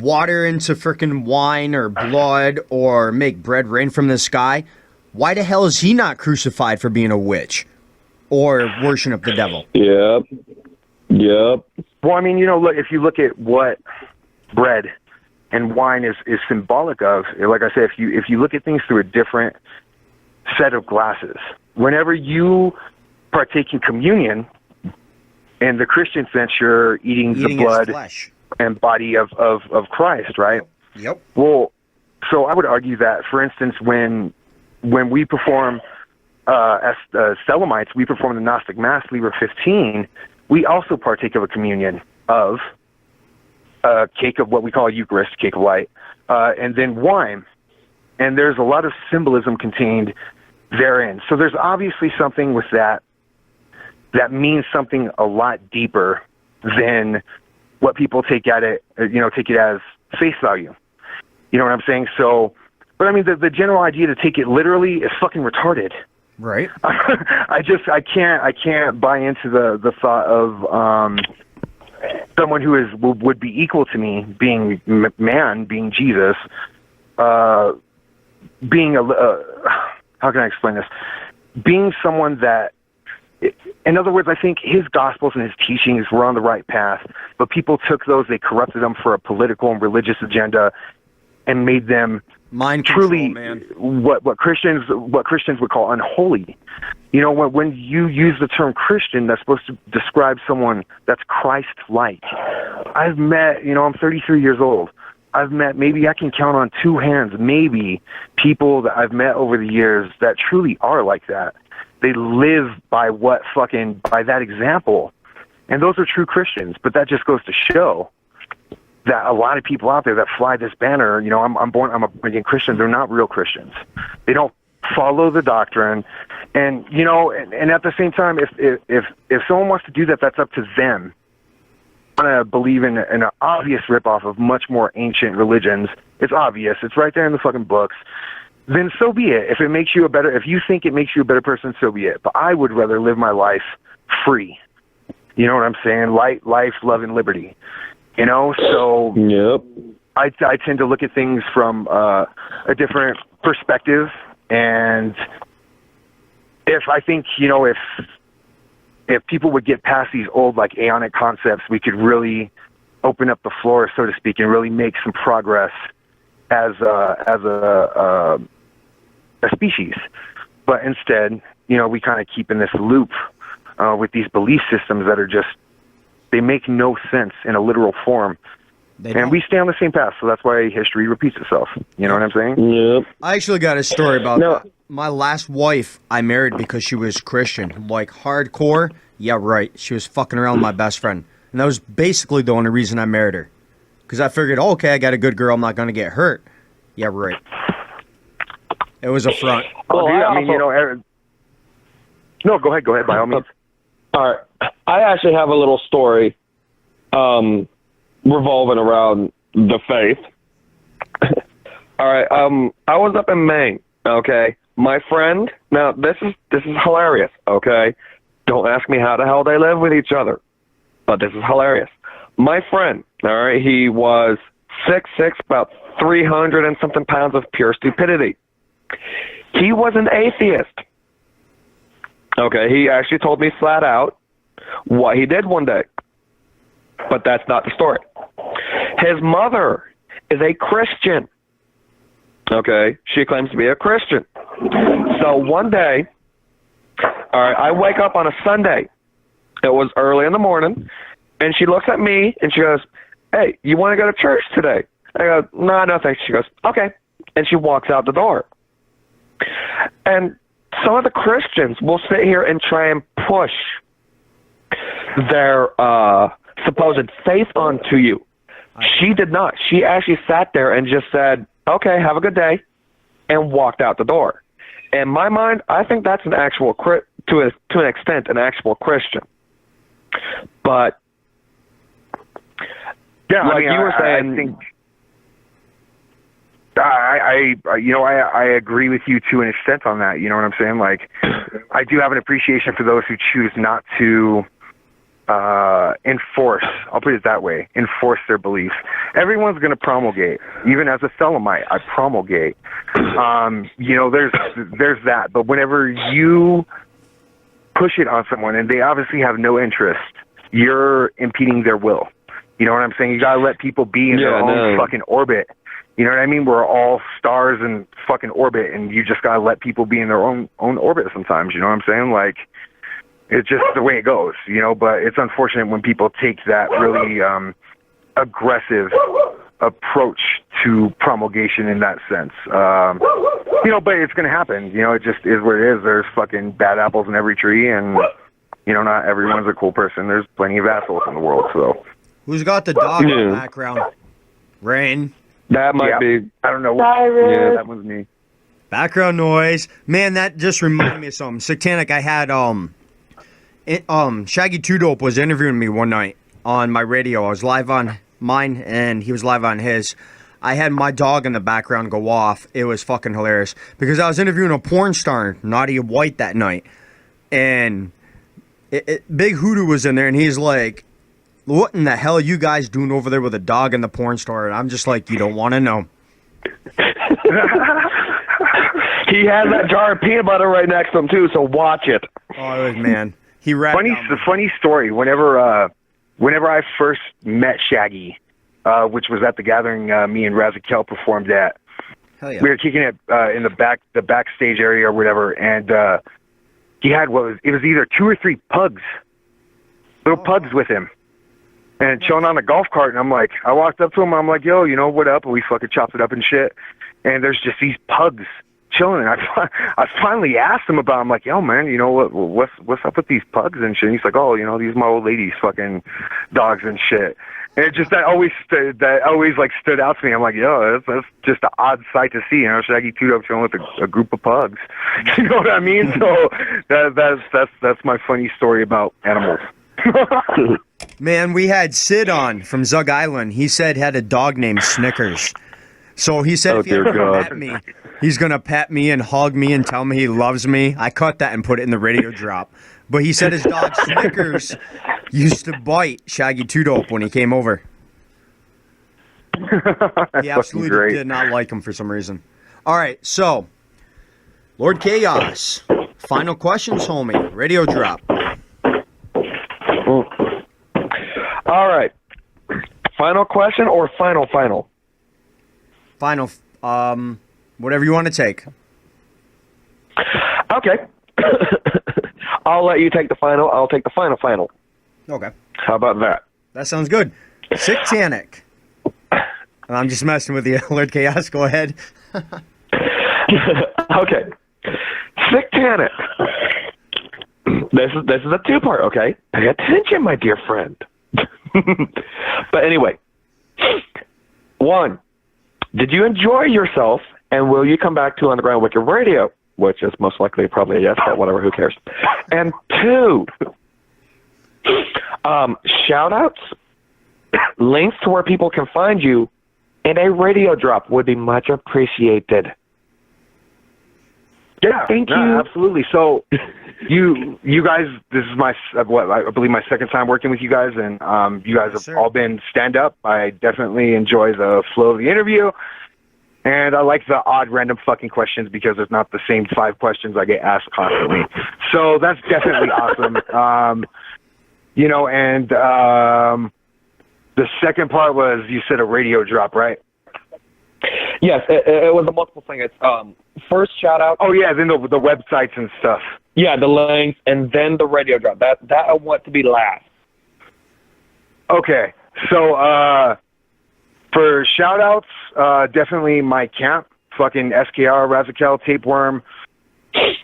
water into frickin' wine or blood or make bread rain from the sky. Why the hell is he not crucified for being a witch or worshiping the devil? Yep. Well, I mean, look, if you look at what bread and wine is symbolic of, like I said, if you look at things through a different set of glasses, whenever you partake in communion, in the Christian sense, you're eating the blood and body of Christ, right? Yep. Well, so I would argue that, for instance, when we perform, as Selamites, we perform the Gnostic Mass, Liber 15, we also partake of a communion of a cake of what we call a Eucharist, cake of light, and then wine. And there's a lot of symbolism contained therein. So there's obviously something with that means something a lot deeper than what people take it as face value. You know what I'm saying? So, but I mean, the general idea to take it literally is fucking retarded. Right. I can't buy into the thought of someone who would be equal to me, being man, being Jesus, being how can I explain this? Being someone that, in other words, I think his gospels and his teachings were on the right path, but people took those, they corrupted them for a political and religious agenda, and made them mind control, truly man. What Christians would call unholy. When you use the term Christian, that's supposed to describe someone that's Christ-like. I've met, I'm 33 years old. I've met, maybe I can count on two hands, maybe, people that I've met over the years that truly are like that. They live by that example. And those are true Christians. But that just goes to show that a lot of people out there that fly this banner, I'm a born-again Christian, they're not real Christians. They don't follow the doctrine. And, and at the same time, if someone wants to do that, that's up to them. I want to believe in an obvious ripoff of much more ancient religions. It's obvious. It's right there in the fucking books. Then so be it. If you think it makes you a better person, so be it. But I would rather live my life free. You know what I'm saying? Life, love, and liberty. So yep. I tend to look at things from a different perspective, and if I think if people would get past these old aeonic concepts, we could really open up the floor, so to speak, and really make some progress as a species. But instead, we kind of keep in this loop with these belief systems that are just, they make no sense in a literal form. And we stay on the same path, so that's why history repeats itself. You know what I'm saying? Yep. I actually got a story about that. My last wife I married because she was Christian. Hardcore? Yeah, right. She was fucking around with my best friend. And that was basically the only reason I married her. Because I figured, oh, okay, I got a good girl. I'm not going to get hurt. Yeah, right. It was a front. Well, Well, dude, I I mean, also- you know, no, go ahead, by all means. All right. I actually have a little story revolving around the faith. All right. I was up in Maine, okay? My friend, now this is hilarious, okay? Don't ask me how the hell they live with each other, but this is hilarious. My friend, all right, he was 6'6", about 300 and something pounds of pure stupidity. He was an atheist. Okay, he actually told me flat out what he did one day. But that's not the story. His mother is a Christian. Okay, she claims to be a Christian. So one day, all right, I wake up on a Sunday. It was early in the morning, and she looks at me and she goes, "Hey, you want to go to church today?" I go, No, thanks." She goes, "Okay," and she walks out the door. And some of the Christians will sit here and try and push their supposed faith onto you. She did not. She actually sat there and just said, "Okay, have a good day," and walked out the door. In my mind, I think that's an actual, to an extent, an actual Christian. But Yeah, like I mean, you were saying, I think I agree with you to an extent on that. You know what I'm saying? Like, I do have an appreciation for those who choose not to enforce. I'll put it that way: enforce their beliefs. Everyone's going to promulgate. Even as a Thelemite, I promulgate. There's that. But whenever you push it on someone and they obviously have no interest, you're impeding their will. You know what I'm saying? You gotta let people be in their own fucking orbit. You know what I mean? We're all stars in fucking orbit, and you just gotta let people be in their own orbit sometimes. You know what I'm saying? Like, it's just the way it goes, you know. But it's unfortunate when people take that really aggressive approach to promulgation in that sense. But it's gonna happen. You know, it just is what it is. There's fucking bad apples in every tree, and not everyone's a cool person. There's plenty of assholes in the world. So, Who's got the dog in the background? Rain. that might be. I don't know. Cyrus. Yeah, that was me. Background noise. Man, that just reminded me of something. SickTanicK, I had Shaggy Two Dope was interviewing me one night on my radio. I was live on mine and he was live on his. I had my dog in the background go off. It was fucking hilarious because I was interviewing a porn star, Nadia White, that night, and Big Hoodoo was in there, and he's like, "What in the hell are you guys doing over there with a dog in the porn store?" And I'm just like, "You don't want to know." He has that jar of peanut butter right next to him too, so watch it. Oh, it was, man. He rapped. Funny story. Whenever I first met Shaggy, which was at the gathering me and Razakel performed at, Hell yeah. we were kicking it in the backstage area or whatever, and he had it was either 2 or 3 little pugs with him, and chilling on a golf cart. And I walked up to him. I'm like, "Yo, what up?" And we fucking chopped it up and shit. And there's just these pugs chilling. And I finally asked him about. I'm like, "Yo, man, what's up with these pugs and shit?" And he's like, "Oh, these are my old lady's fucking dogs and shit." And it just that always stood out to me. I'm like, "Yo, that's just an odd sight to see." Shaggy Two Dope chilling with a group of pugs. You know what I mean? So that's my funny story about animals. Man, we had Sid on from Zug Island. He said had a dog named Snickers. So he said if he ever met me, he's going to pet me and hug me and tell me he loves me. I cut that and put it in the radio drop. But he said his dog Snickers used to bite Shaggy Two Dope when he came over. He absolutely did not like him for some reason. All right, so Lord Chaos, final questions, homie. Radio drop. All right. Final question or final? Final, whatever you want to take. Okay. I'll let you take the final. I'll take the final. Okay. How about that? That sounds good. SickTanicK. I'm just messing with you, Lord Chaos. Go ahead. Okay. SickTanicK. This is a 2-part, okay? Pay attention, my dear friend. But anyway, one, did you enjoy yourself, and will you come back to Underground Wicked Radio? Which is most likely probably a yes, but whatever, who cares? And two, shout-outs, links to where people can find you, and a radio drop would be much appreciated. Yeah, Thank you. Absolutely. So, you guys, this is I believe my second time working with you guys, and you guys have all been stand-up. I definitely enjoy the flow of the interview, and I like the odd random fucking questions because it's not the same 5 questions I get asked constantly. So that's definitely awesome. And the second part was, you said a radio drop, right? Yes, it was a multiple thing. It's first shout out. Oh yeah, then the websites and stuff. Yeah, the links, and then the radio drop. That I want to be last. Okay, so for shout outs, definitely my camp, fucking SKR, Razakel, Tapeworm,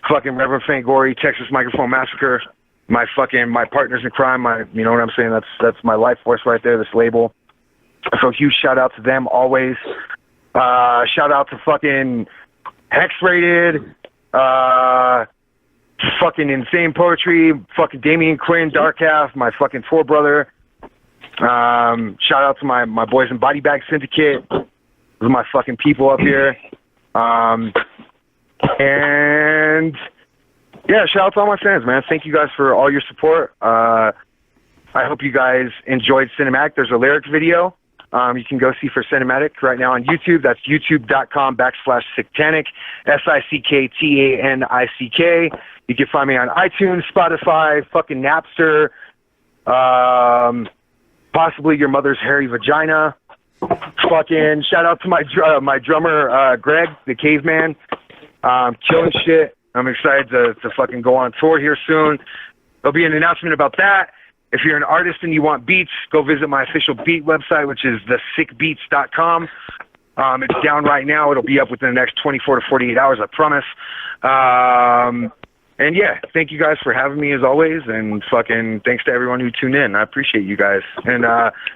fucking Reverend Fangori, Texas Microphone Massacre, my partners in crime, you know what I'm saying? That's my life force right there, this label. So huge shout out to them always. Shout out to fucking Hex-Rated, fucking Insane Poetry, fucking Damian Quinn, Dark Half, my fucking tour brother. Shout out to my boys in Body Bag Syndicate. Those are my fucking people up here. And yeah, shout out to all my fans, man. Thank you guys for all your support. I hope you guys enjoyed SickTanicK. There's a lyric video. You can go see for SickTanicK right now on YouTube. That's youtube.com/SickTanicK, SickTanicK. You can find me on iTunes, Spotify, fucking Napster, possibly your mother's hairy vagina. Fucking shout out to my drummer, Greg, the caveman. Killing shit. I'm excited to fucking go on tour here soon. There'll be an announcement about that. If you're an artist and you want beats, go visit my official beat website, which is thesickbeats.com. It's down right now. It'll be up within the next 24 to 48 hours, I promise. And yeah, thank you guys for having me as always, and fucking thanks to everyone who tuned in. I appreciate you guys. And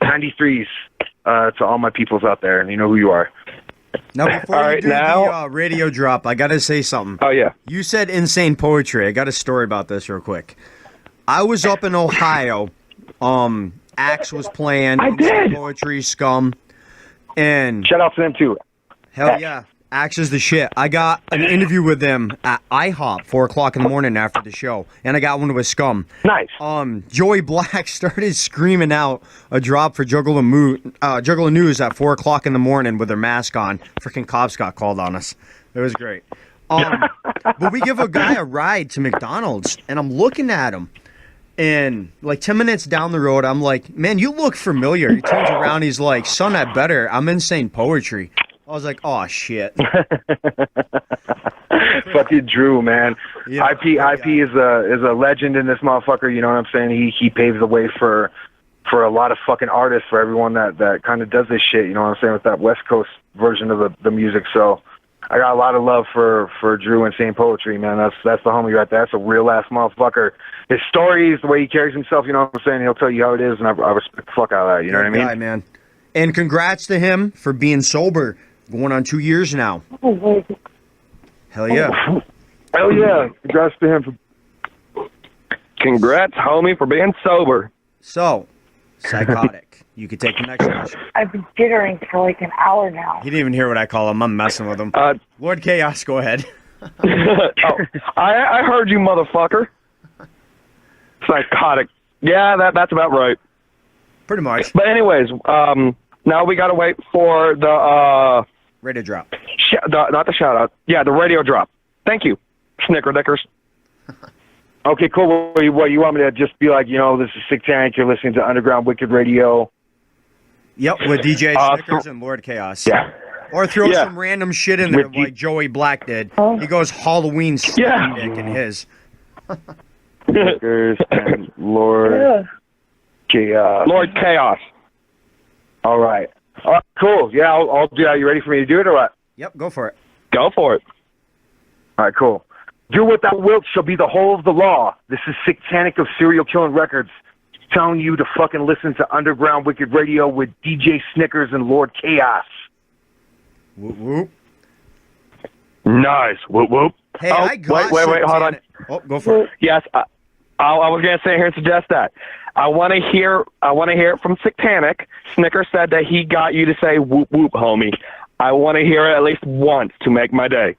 93s to all my peoples out there, and you know who you are. Now, before you do the radio drop, I got to say something. Oh, yeah. You said Insane Poetry. I got a story about this real quick. I was up in Ohio. Axe was playing. I did. Poetry, Scum. And shout out to them, too. Hell yeah. Axe is the shit. I got an interview with them at IHOP 4 o'clock in the morning after the show. And I got one with Scum. Nice. Joey Black started screaming out a drop for Juggalo News at 4 o'clock in the morning with their mask on. Freaking cops got called on us. It was great. But we give a guy a ride to McDonald's, and I'm looking at him. And like 10 minutes down the road, I'm like, man, you look familiar. He turns around, he's like, son, I better. I'm Insane Poetry. I was like, oh, shit. Fucking Drew, man. Yeah, IP is a legend in this motherfucker, you know what I'm saying? He paves the way for a lot of fucking artists, for everyone that kind of does this shit, you know what I'm saying, with that West Coast version of the music. So I got a lot of love for Drew and Insane Poetry, man. That's the homie right there. That's a real ass motherfucker. His stories, the way he carries himself, you know what I'm saying, he'll tell you how it is, and I respect the fuck out of that, you know what I mean? Guy, man. And congrats to him for being sober. Going on 2 years now. Hell yeah. Hell yeah. Congrats to him. Congrats, homie, for being sober. So, SickTanicK. You could take the next question. I've been jittering for like an hour now. He didn't even hear what I call him. I'm messing with him. Lord Chaos, go ahead. I heard you, motherfucker. SickTanicK. Yeah, that's about right. Pretty much. But anyways, now we gotta wait for the radio drop. Not the shout out. Yeah, the radio drop. Thank you, Snickerdickers. Okay, cool. What you want me to just be like? You know, this is SickTanicK. You're listening to Underground Wicked Radio. Yep, with DJ Snickers and Lord Chaos. Yeah. Or throw some random shit in there like Joey Black did. He goes Halloween Dick in his. Snickers and Lord Chaos. Lord Chaos. All right. All right, cool. Yeah, I'll do that. You ready for me to do it or what? Yep, go for it. Go for it. All right, cool. Do what thou wilt shall be the whole of the law. This is SickTanicK of Serial Killing Records. telling you to fucking listen to Underground Wicked Radio with DJ Snickers and Lord Chaos. Whoop, whoop. Nice. Whoop, whoop. Hey, oh, I got wait, hold on. Oh, go for it. Yes, I was going to sit here and suggest that. I want to hear it from SickTanicK. Snickers said that he got you to say whoop, whoop, homie. I want to hear it at least once to make my day.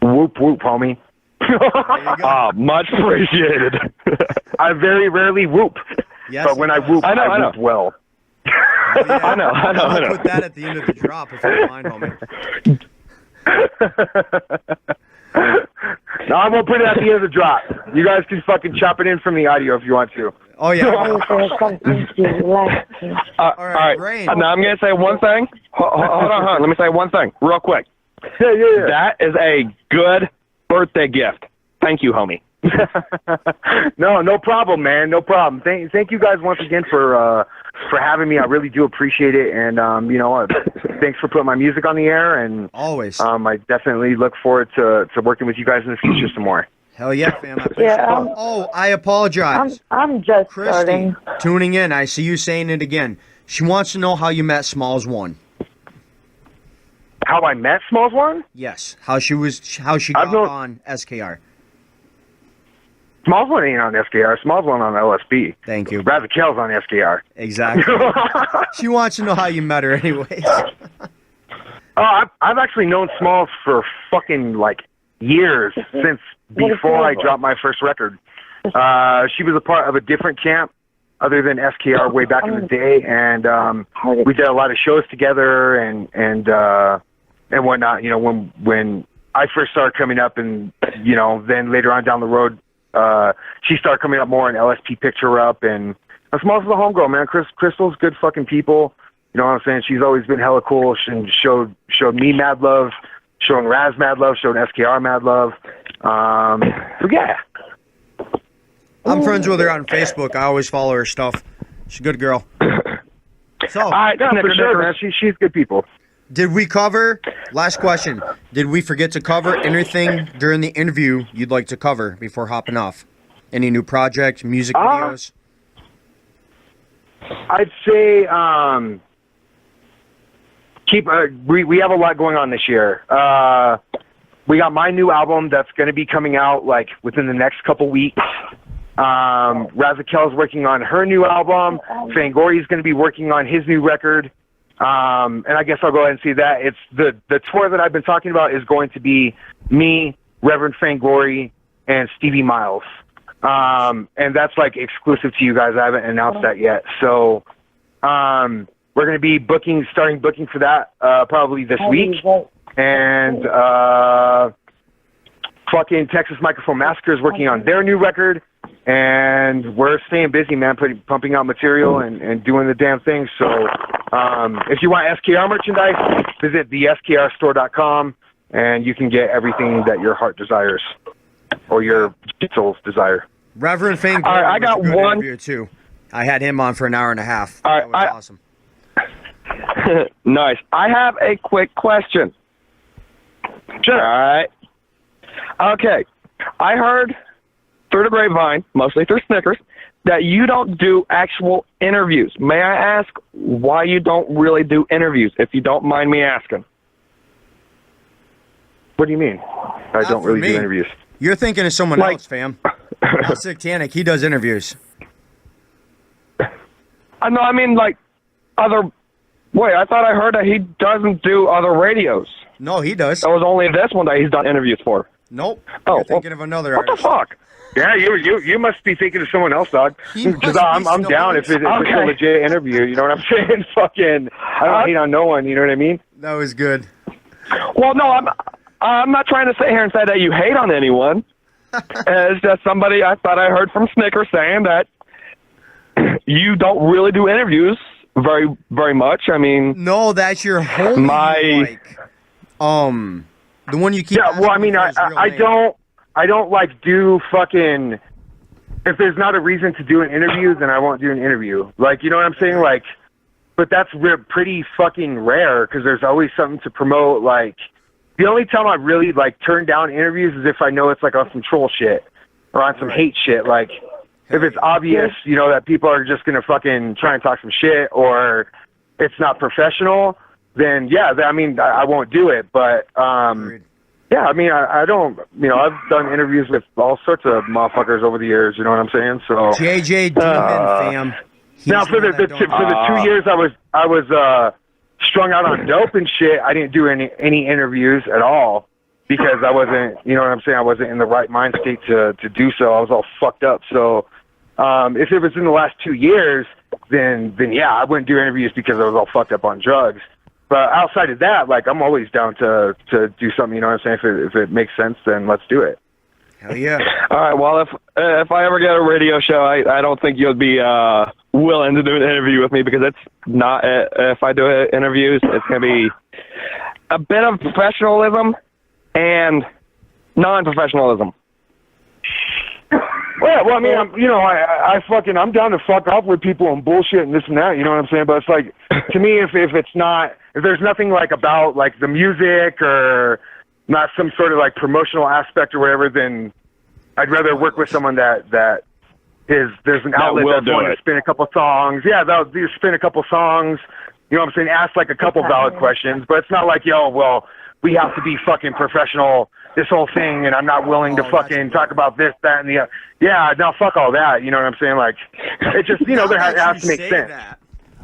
Whoop, whoop, homie. Much appreciated. I very rarely whoop. Yes, but when I whoop, I whoop well. Oh, yeah. I know. I'll put that at the end of the drop if you don't mind, homie. No, I won't put it at the end of the drop. You guys can fucking chop it in from the audio if you want to. Oh, yeah. All All right. Rain. Now I'm going to say one thing. Hold on. Let me say one thing real quick. Yeah. That is a good birthday gift. Thank you, homie. No problem, man. No problem. Thank you guys once again for having me. I really do appreciate it, and thanks for putting my music on the air. And Always. I definitely look forward to working with you guys in the future some more. Hell yeah, fam. I I'm apologize. I'm just Christy, starting. tuning in. I see you saying it again. She wants to know how you met Smalls One. How I met Smalls One? Yes. How she got on SKR. Smalls One ain't on SKR. Smalls One on LSB. Thank you. Razakel's on SKR. Exactly. She wants to know how you met her anyways. I've actually known Smalls for fucking like years since before I dropped my first record. She was a part of a different camp other than SKR way back in the day, and we did a lot of shows together and whatnot. You know, when I first started coming up, and then later on down the road, she started coming up more, and LSP picked her up, and Smalls is a homegirl, man. Crystal's good fucking people. You know what I'm saying? She's always been hella cool. She showed me mad love, showing Raz mad love, showing SKR mad love. So yeah. I'm friends with her on Facebook. I always follow her stuff. She's a good girl. So, All right, Yeah, for sure, man. She's good people. did we cover, last question, did we forget to cover anything during the interview you'd like to cover before hopping off? Any new projects, music videos? I'd say we have a lot going on this year. We got my new album that's going to be coming out like within the next couple weeks. Razakel's working on her new album. Fangori's going to be working on his new record. And I guess I'll go ahead and see that. It's the tour that I've been talking about is going to be me, Reverend Fangori, and Stevie Miles. And that's like exclusive to you guys. I haven't announced that yet. So we're going to be starting booking for that probably this week. And fucking Texas Microphone Massacre is working on their new record. And we're staying busy, man, pumping out material and doing the damn thing. So if you want SKR merchandise, visit theskrstore.com, and you can get everything that your heart desires or your soul's desire. Reverend Fang. All right, I got one interview too. I had him on for an hour and a half. All That right, was awesome. Nice. I have a quick question. Sure. All right. Okay. I heard through the grapevine, mostly through Snickers, that you don't do actual interviews. May I ask why you don't really do interviews, if you don't mind me asking? What do you mean? I Not don't for really me. do interviews. You're thinking of someone Like- else, fam. Not SickTanicK. He does interviews. No, I mean like other. Wait, I thought I heard that he doesn't do other radios. No, he does. That was only this one that he's done interviews for. Nope. Oh, You're thinking of another What the artist. fuck? Yeah, you must be thinking of someone else, dog. He must Because be I'm someone down if it's a Okay. legit interview. You know what I'm saying? Fucking, I don't hate on no one. You know what I mean? That was good. Well, no, I'm not trying to sit here and say that you hate on anyone. It's just somebody I thought I heard from Snickers saying that you don't really do interviews very, very much. I mean, No, that's your homie. Like, the one you keep. Yeah. Well, I asking mean, for his real I name. don't like do fucking. If there's not a reason to do an interview, then I won't do an interview. Like, you know what I'm saying? Like, but that's pretty fucking rare because there's always something to promote. Like, the only time I really like turn down interviews is if I know it's like on some troll shit or on some hate shit. Like, if it's obvious, you know, that people are just gonna fucking try and talk some shit or it's not professional, then yeah, I mean, I won't do it. But yeah, I mean, I don't, you know, I've done interviews with all sorts of motherfuckers over the years. You know what I'm saying? So JJ Demon, fam. Now for the 2 years I was strung out on dope and shit, I didn't do any interviews at all because I wasn't, you know what I'm saying, I wasn't in the right mind state to do so. I was all fucked up. So if it was in the last 2 years, then yeah, I wouldn't do interviews because I was all fucked up on drugs. But outside of that, like, I'm always down to do something, you know what I'm saying? If it makes sense, then let's do it. Hell yeah. All right, well, if I ever get a radio show, I don't think you'll be willing to do an interview with me because it's not, if I do interviews, it's going to be a bit of professionalism and non-professionalism. Well, I mean, I'm down to fuck off with people and bullshit and this and that, you know what I'm saying? But it's like, to me, if there's nothing like about like the music or not some sort of like promotional aspect or whatever, then I'd rather work with someone there's an outlet that's willing to spin a couple songs. Yeah, they'll spin a couple songs. You know what I'm saying? Ask like a couple valid questions, but it's not like, yo, well, we have to be fucking professional, this whole thing, and I'm not willing to fucking talk about this, that, and the other. Yeah, no, fuck all that. You know what I'm saying? Like, it just, you know, there has to make sense.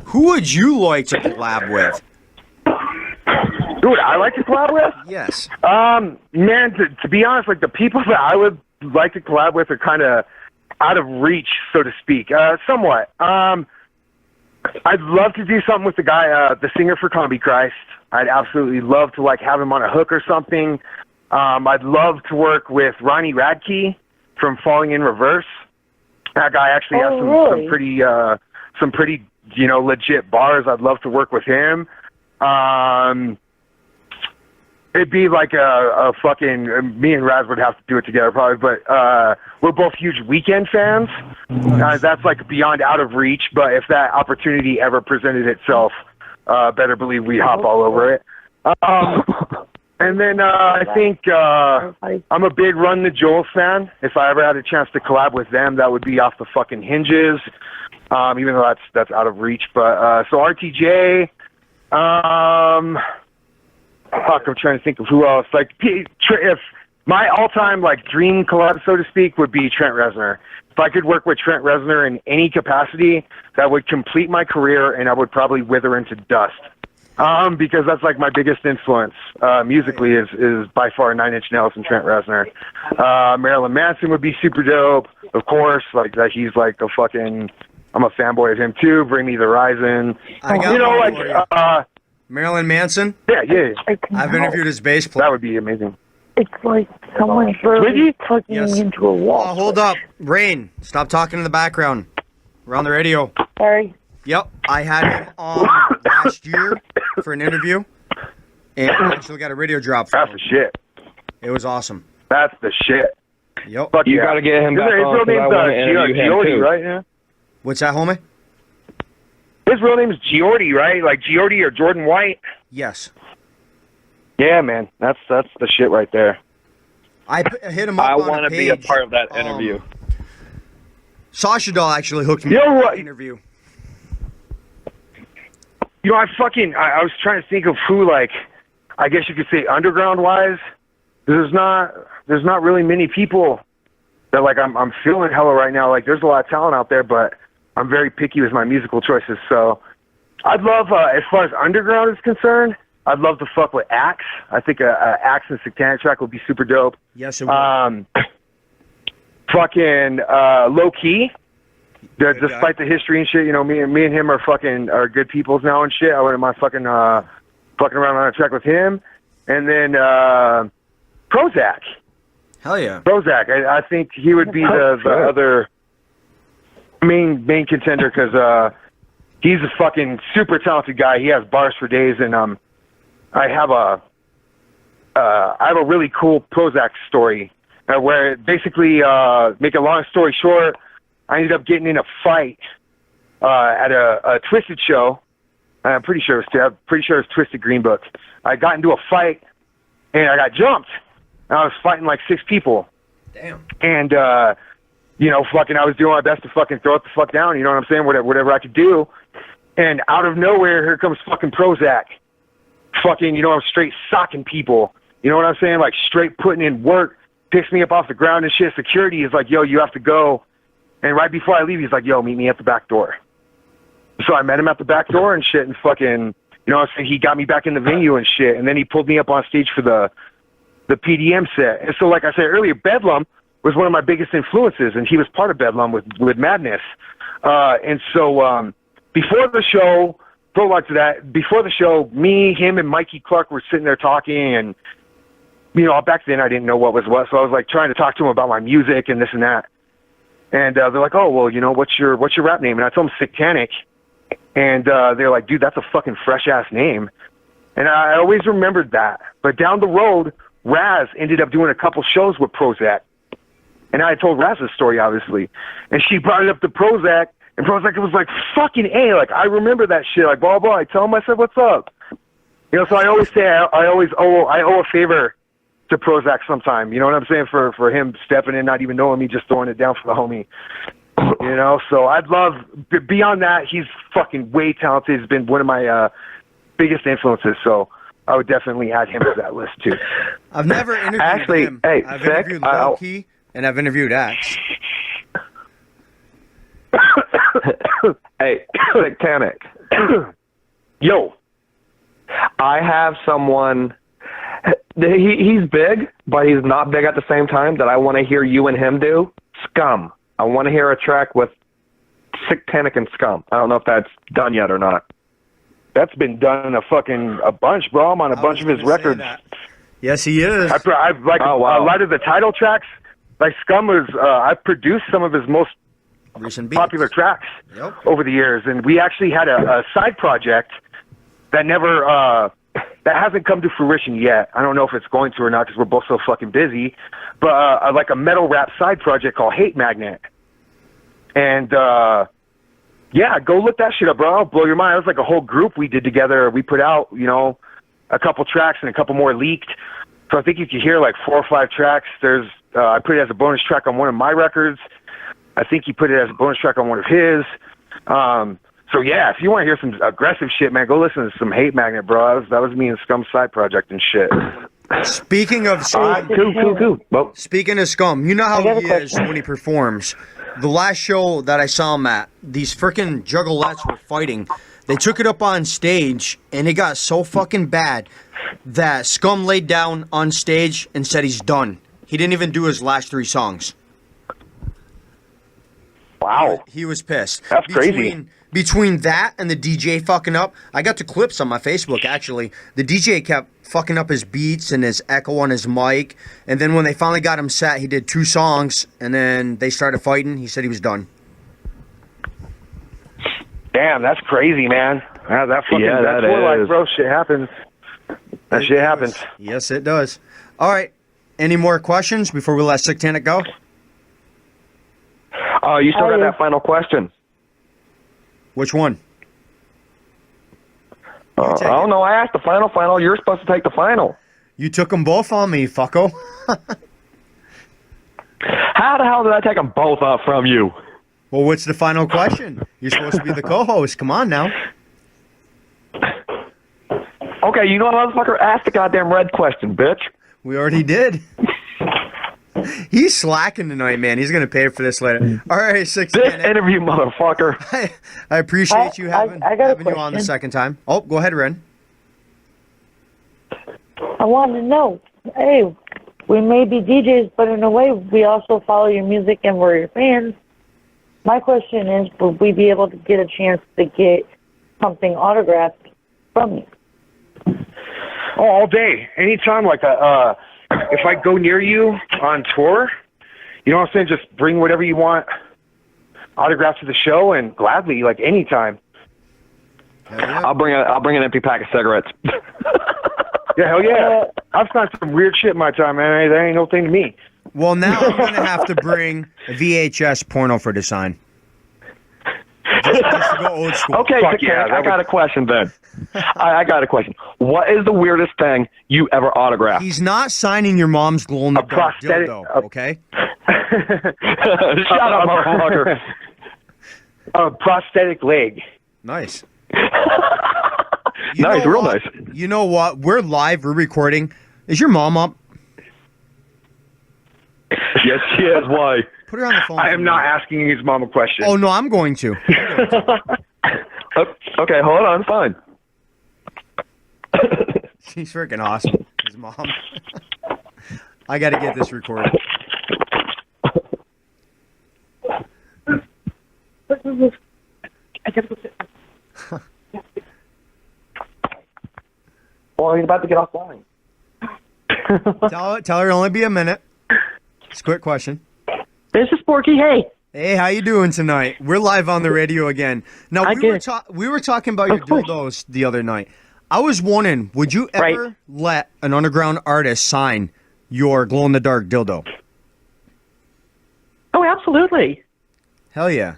Who would you like to collab with? Dude, I like to collab with? Yes. Man, to be honest, like, the people that I would like to collab with are kind of out of reach, so to speak. Somewhat. I'd love to do something with the guy, the singer for Combi Christ. I'd absolutely love to, like, have him on a hook or something. I'd love to work with Ronnie Radke from Falling in Reverse. That guy actually has some pretty, you know, legit bars. I'd love to work with him. It'd be like a fucking, me and Raz would have to do it together probably, but we're both huge Weekend fans. That's like beyond out of reach, but if that opportunity ever presented itself, better believe we hop all over it. And then I think I'm a big Run the Jewels fan. If I ever had a chance to collab with them, that would be off the fucking hinges, even though that's out of reach. But so RTJ, fuck, I'm trying to think of who else. Like, if my all-time like dream collab, so to speak, would be Trent Reznor. If I could work with Trent Reznor in any capacity, that would complete my career, and I would probably wither into dust. Because that's like my biggest influence musically is by far 9 Inch Nails and Trent Reznor. Marilyn Manson would be super dope, of course. Like that, he's like a fucking. I'm a fanboy of him too. Bring Me the Horizon. You know, like Marilyn Manson. Yeah. I've interviewed his bass player. That would be amazing. It's like someone's really tucking me into a wall. Oh, hold up, Rain. Stop talking in the background. We're on the radio. Sorry. Yep, I had him on last year for an interview, and I actually got a radio drop from him. That's the shit. It was awesome. That's the shit. Yep. Fuck You yeah. got to get him back on because I want to interview him Giordi, too. right? Yeah. What's that, homie? His real name is Giordi, right? Like Giordi or Jordan White. Yes. Yeah, man. That's the shit right there. I hit him up I on want to be a part of that interview. Sasha Doll actually hooked me You know up what? for the interview. You know, I was trying to think of who, like, I guess you could say underground-wise. There's not really many people that, like, I'm feeling hella right now. Like, there's a lot of talent out there, but I'm very picky with my musical choices. So I'd love, as far as underground is concerned, I'd love to fuck with Axe. I think a Axe and SickTanicK track would be super dope. Yes, it would. Fucking Low Key. Despite the history and shit, you know, me and him are good peoples now and shit. I wouldn't mind fucking around on a track with him. And then Prozac. Hell yeah. Prozac. I think he would be the other main contender because he's a fucking super talented guy. He has bars for days, and I have a really cool Prozac story where basically, make a long story short, I ended up getting in a fight at a Twisted show. I'm pretty sure it was Twisted Green Book. I got into a fight and I got jumped. And I was fighting like 6 people. Damn. And fucking I was doing my best to fucking throw it the fuck down, you know what I'm saying? Whatever I could do. And out of nowhere, here comes fucking Prozac. Fucking, I'm straight socking people. You know what I'm saying? Like straight putting in work, picks me up off the ground and shit. Security is like, yo, you have to go. And right before I leave, he's like, yo, meet me at the back door. So I met him at the back door and shit and fucking, he got me back in the venue and shit. And then he pulled me up on stage for the PDM set. And so, like I said earlier, Bedlam was one of my biggest influences, and he was part of Bedlam with Madness. And so before the show, prologue to that, before the show, me, him, and Mikey Clark were sitting there talking, and, back then I didn't know what was what, so I was, like, trying to talk to him about my music and this and that. And they're like, oh, well, what's your rap name? And I told them SickTanicK. And they're like, dude, that's a fucking fresh-ass name. And I always remembered that. But down the road, Raz ended up doing a couple shows with Prozac. And I had told Raz's story, obviously. And she brought it up to Prozac, and Prozac was like, fucking A, like, I remember that shit. Like, blah, blah. I tell him, I said, what's up? So I always say I owe a favor to Prozac sometime. You know what I'm saying? For him stepping in, not even knowing me, just throwing it down for the homie. So I'd love, beyond that, he's fucking way talented. He's been one of my biggest influences, so I would definitely add him to that list, too. I've never interviewed him. Hey, I've interviewed Low-Key, and I've interviewed Axe. Hey, SickTanicK. Yo. I have someone, he's big, but he's not big at the same time, that I want to hear you and him do. Scum. I want to hear a track with SickTanicK and Scum. I don't know if that's done yet or not. That's been done a bunch, bro. I'm on a bunch of his records. Yes, he is. I've like a lot of the title tracks. Like Scum was, I've produced some of his most recent beats. Popular tracks over the years, and we actually had a side project that never that hasn't come to fruition yet. I don't know if it's going to or not because we're both so fucking busy. But like a metal rap side project called Hate Magnet. And yeah, go look that shit up, bro. It'll blow your mind. It was like a whole group we did together. We put out, a couple tracks and a couple more leaked. So I think you can hear like 4 or 5 tracks. There's I put it as a bonus track on one of my records. I think he put it as a bonus track on one of his. So yeah, if you want to hear some aggressive shit, man, go listen to some Hate Magnet, bro. That was me and Scum side project and shit. Speaking of Scum, cool. Well, speaking of Scum, you know how he is when he performs. The last show that I saw him at, these freaking juggalettes were fighting. They took it up on stage, and it got so fucking bad that Scum laid down on stage and said he's done. He didn't even do his last 3 songs. Wow. He was pissed. That's crazy. Between that and the DJ fucking up, I got the clips on my Facebook, actually. The DJ kept fucking up his beats and his echo on his mic. And then when they finally got him set, he did 2 songs, and then they started fighting. He said he was done. Damn, that's crazy, man. That's where, like, bro, shit happens. That shit happens. Yes, it does. All right. Any more questions before we let SickTanicK go? You still got that final question. Which one? I don't know. I asked the final. You're supposed to take the final. You took them both on me, fucko. How the hell did I take them both off from you? Well, what's the final question? You're supposed to be the co-host. Come on now. Okay, you know what, motherfucker? Ask the goddamn red question, bitch. We already did. He's slacking tonight, man. He's going to pay for this later. All right, This interview, motherfucker. I appreciate you having you on the second time. Oh, go ahead, Ren. I want to know, hey, we may be DJs, but in a way, we also follow your music and we're your fans. My question is, would we be able to get a chance to get something autographed from you? Oh, all day. Anytime like that. If I go near you on tour, you know what I'm saying? Just bring whatever you want autographed to the show, and gladly, like anytime. I'll bring an empty pack of cigarettes. Yeah, hell yeah. I've signed some weird shit in my time, man. That ain't no thing to me. Well, now I'm going to have to bring a VHS porno for the sign. Just to go old school. Okay, I got a question then. I got a question. What is the weirdest thing you ever autographed? He's not signing your mom's glow-in-the-dark dildo, okay? Shut up, motherfucker. A prosthetic leg. Nice. Nice, real nice. You know what? We're live. We're recording. Is your mom up? Yes, she is. Why? Put her on the phone. I am not asking his mom a question. Oh, no, I'm going to. Okay, hold on. Fine. She's freaking awesome. His mom. I got to get this recorded. Well, he's about to get offline. Tell her it'll only be a minute. Just a quick question. This is Porky. Hey. Hey, how you doing tonight? We're live on the radio again. Now, we were talking about your dildos the other night. I was wondering, would you ever let an underground artist sign your glow-in-the-dark dildo? Oh, absolutely. Hell yeah.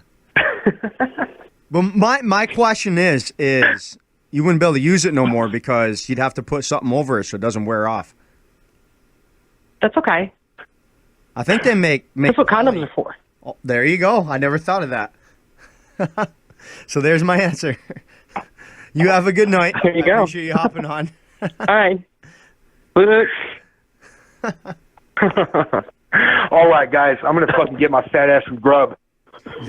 But my question is you wouldn't be able to use it no more because you'd have to put something over it so it doesn't wear off. That's okay. I think they make That's what condoms are for. Oh, there you go. I never thought of that. So there's my answer. You have a good night. There you go. I appreciate you hopping on. All right. All right, guys. I'm going to fucking get my fat ass some grub.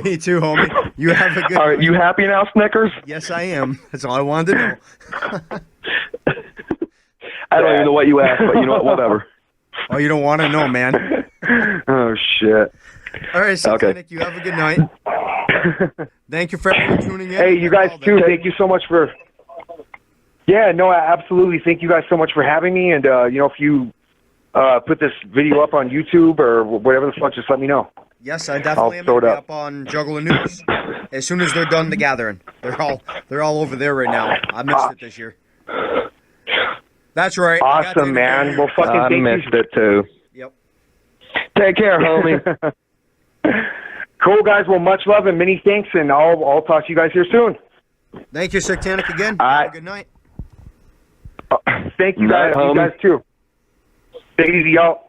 Me too, homie. You have a good All right, night. you happy now, Snickers? Yes, I am. That's all I wanted to know. I don't even know what you asked, but you know what? Whatever. Oh, you don't want to know, man. Oh, shit. All right, so Okay. you have a good night. Thank you for everyone tuning in. Hey, you guys, too. Thank you so much for... Yeah, no, absolutely. Thank you guys so much for having me. And, if you put this video up on YouTube or whatever the fuck, just let me know. Yes, I definitely am throw going it to be up. up on Juggle and News as soon as they're done the gathering. They're all over there right now. I missed it this year. That's right. Awesome, man. Well, fucking I thank missed you. it, too. Yep. Take care, homie. Cool, guys. Well, much love and many thanks, and I'll talk to you guys here soon. Thank you, SickTanicK, again. All right. Have a good night. Thank you Night, guys. You homie. guys, too. Stay easy, y'all.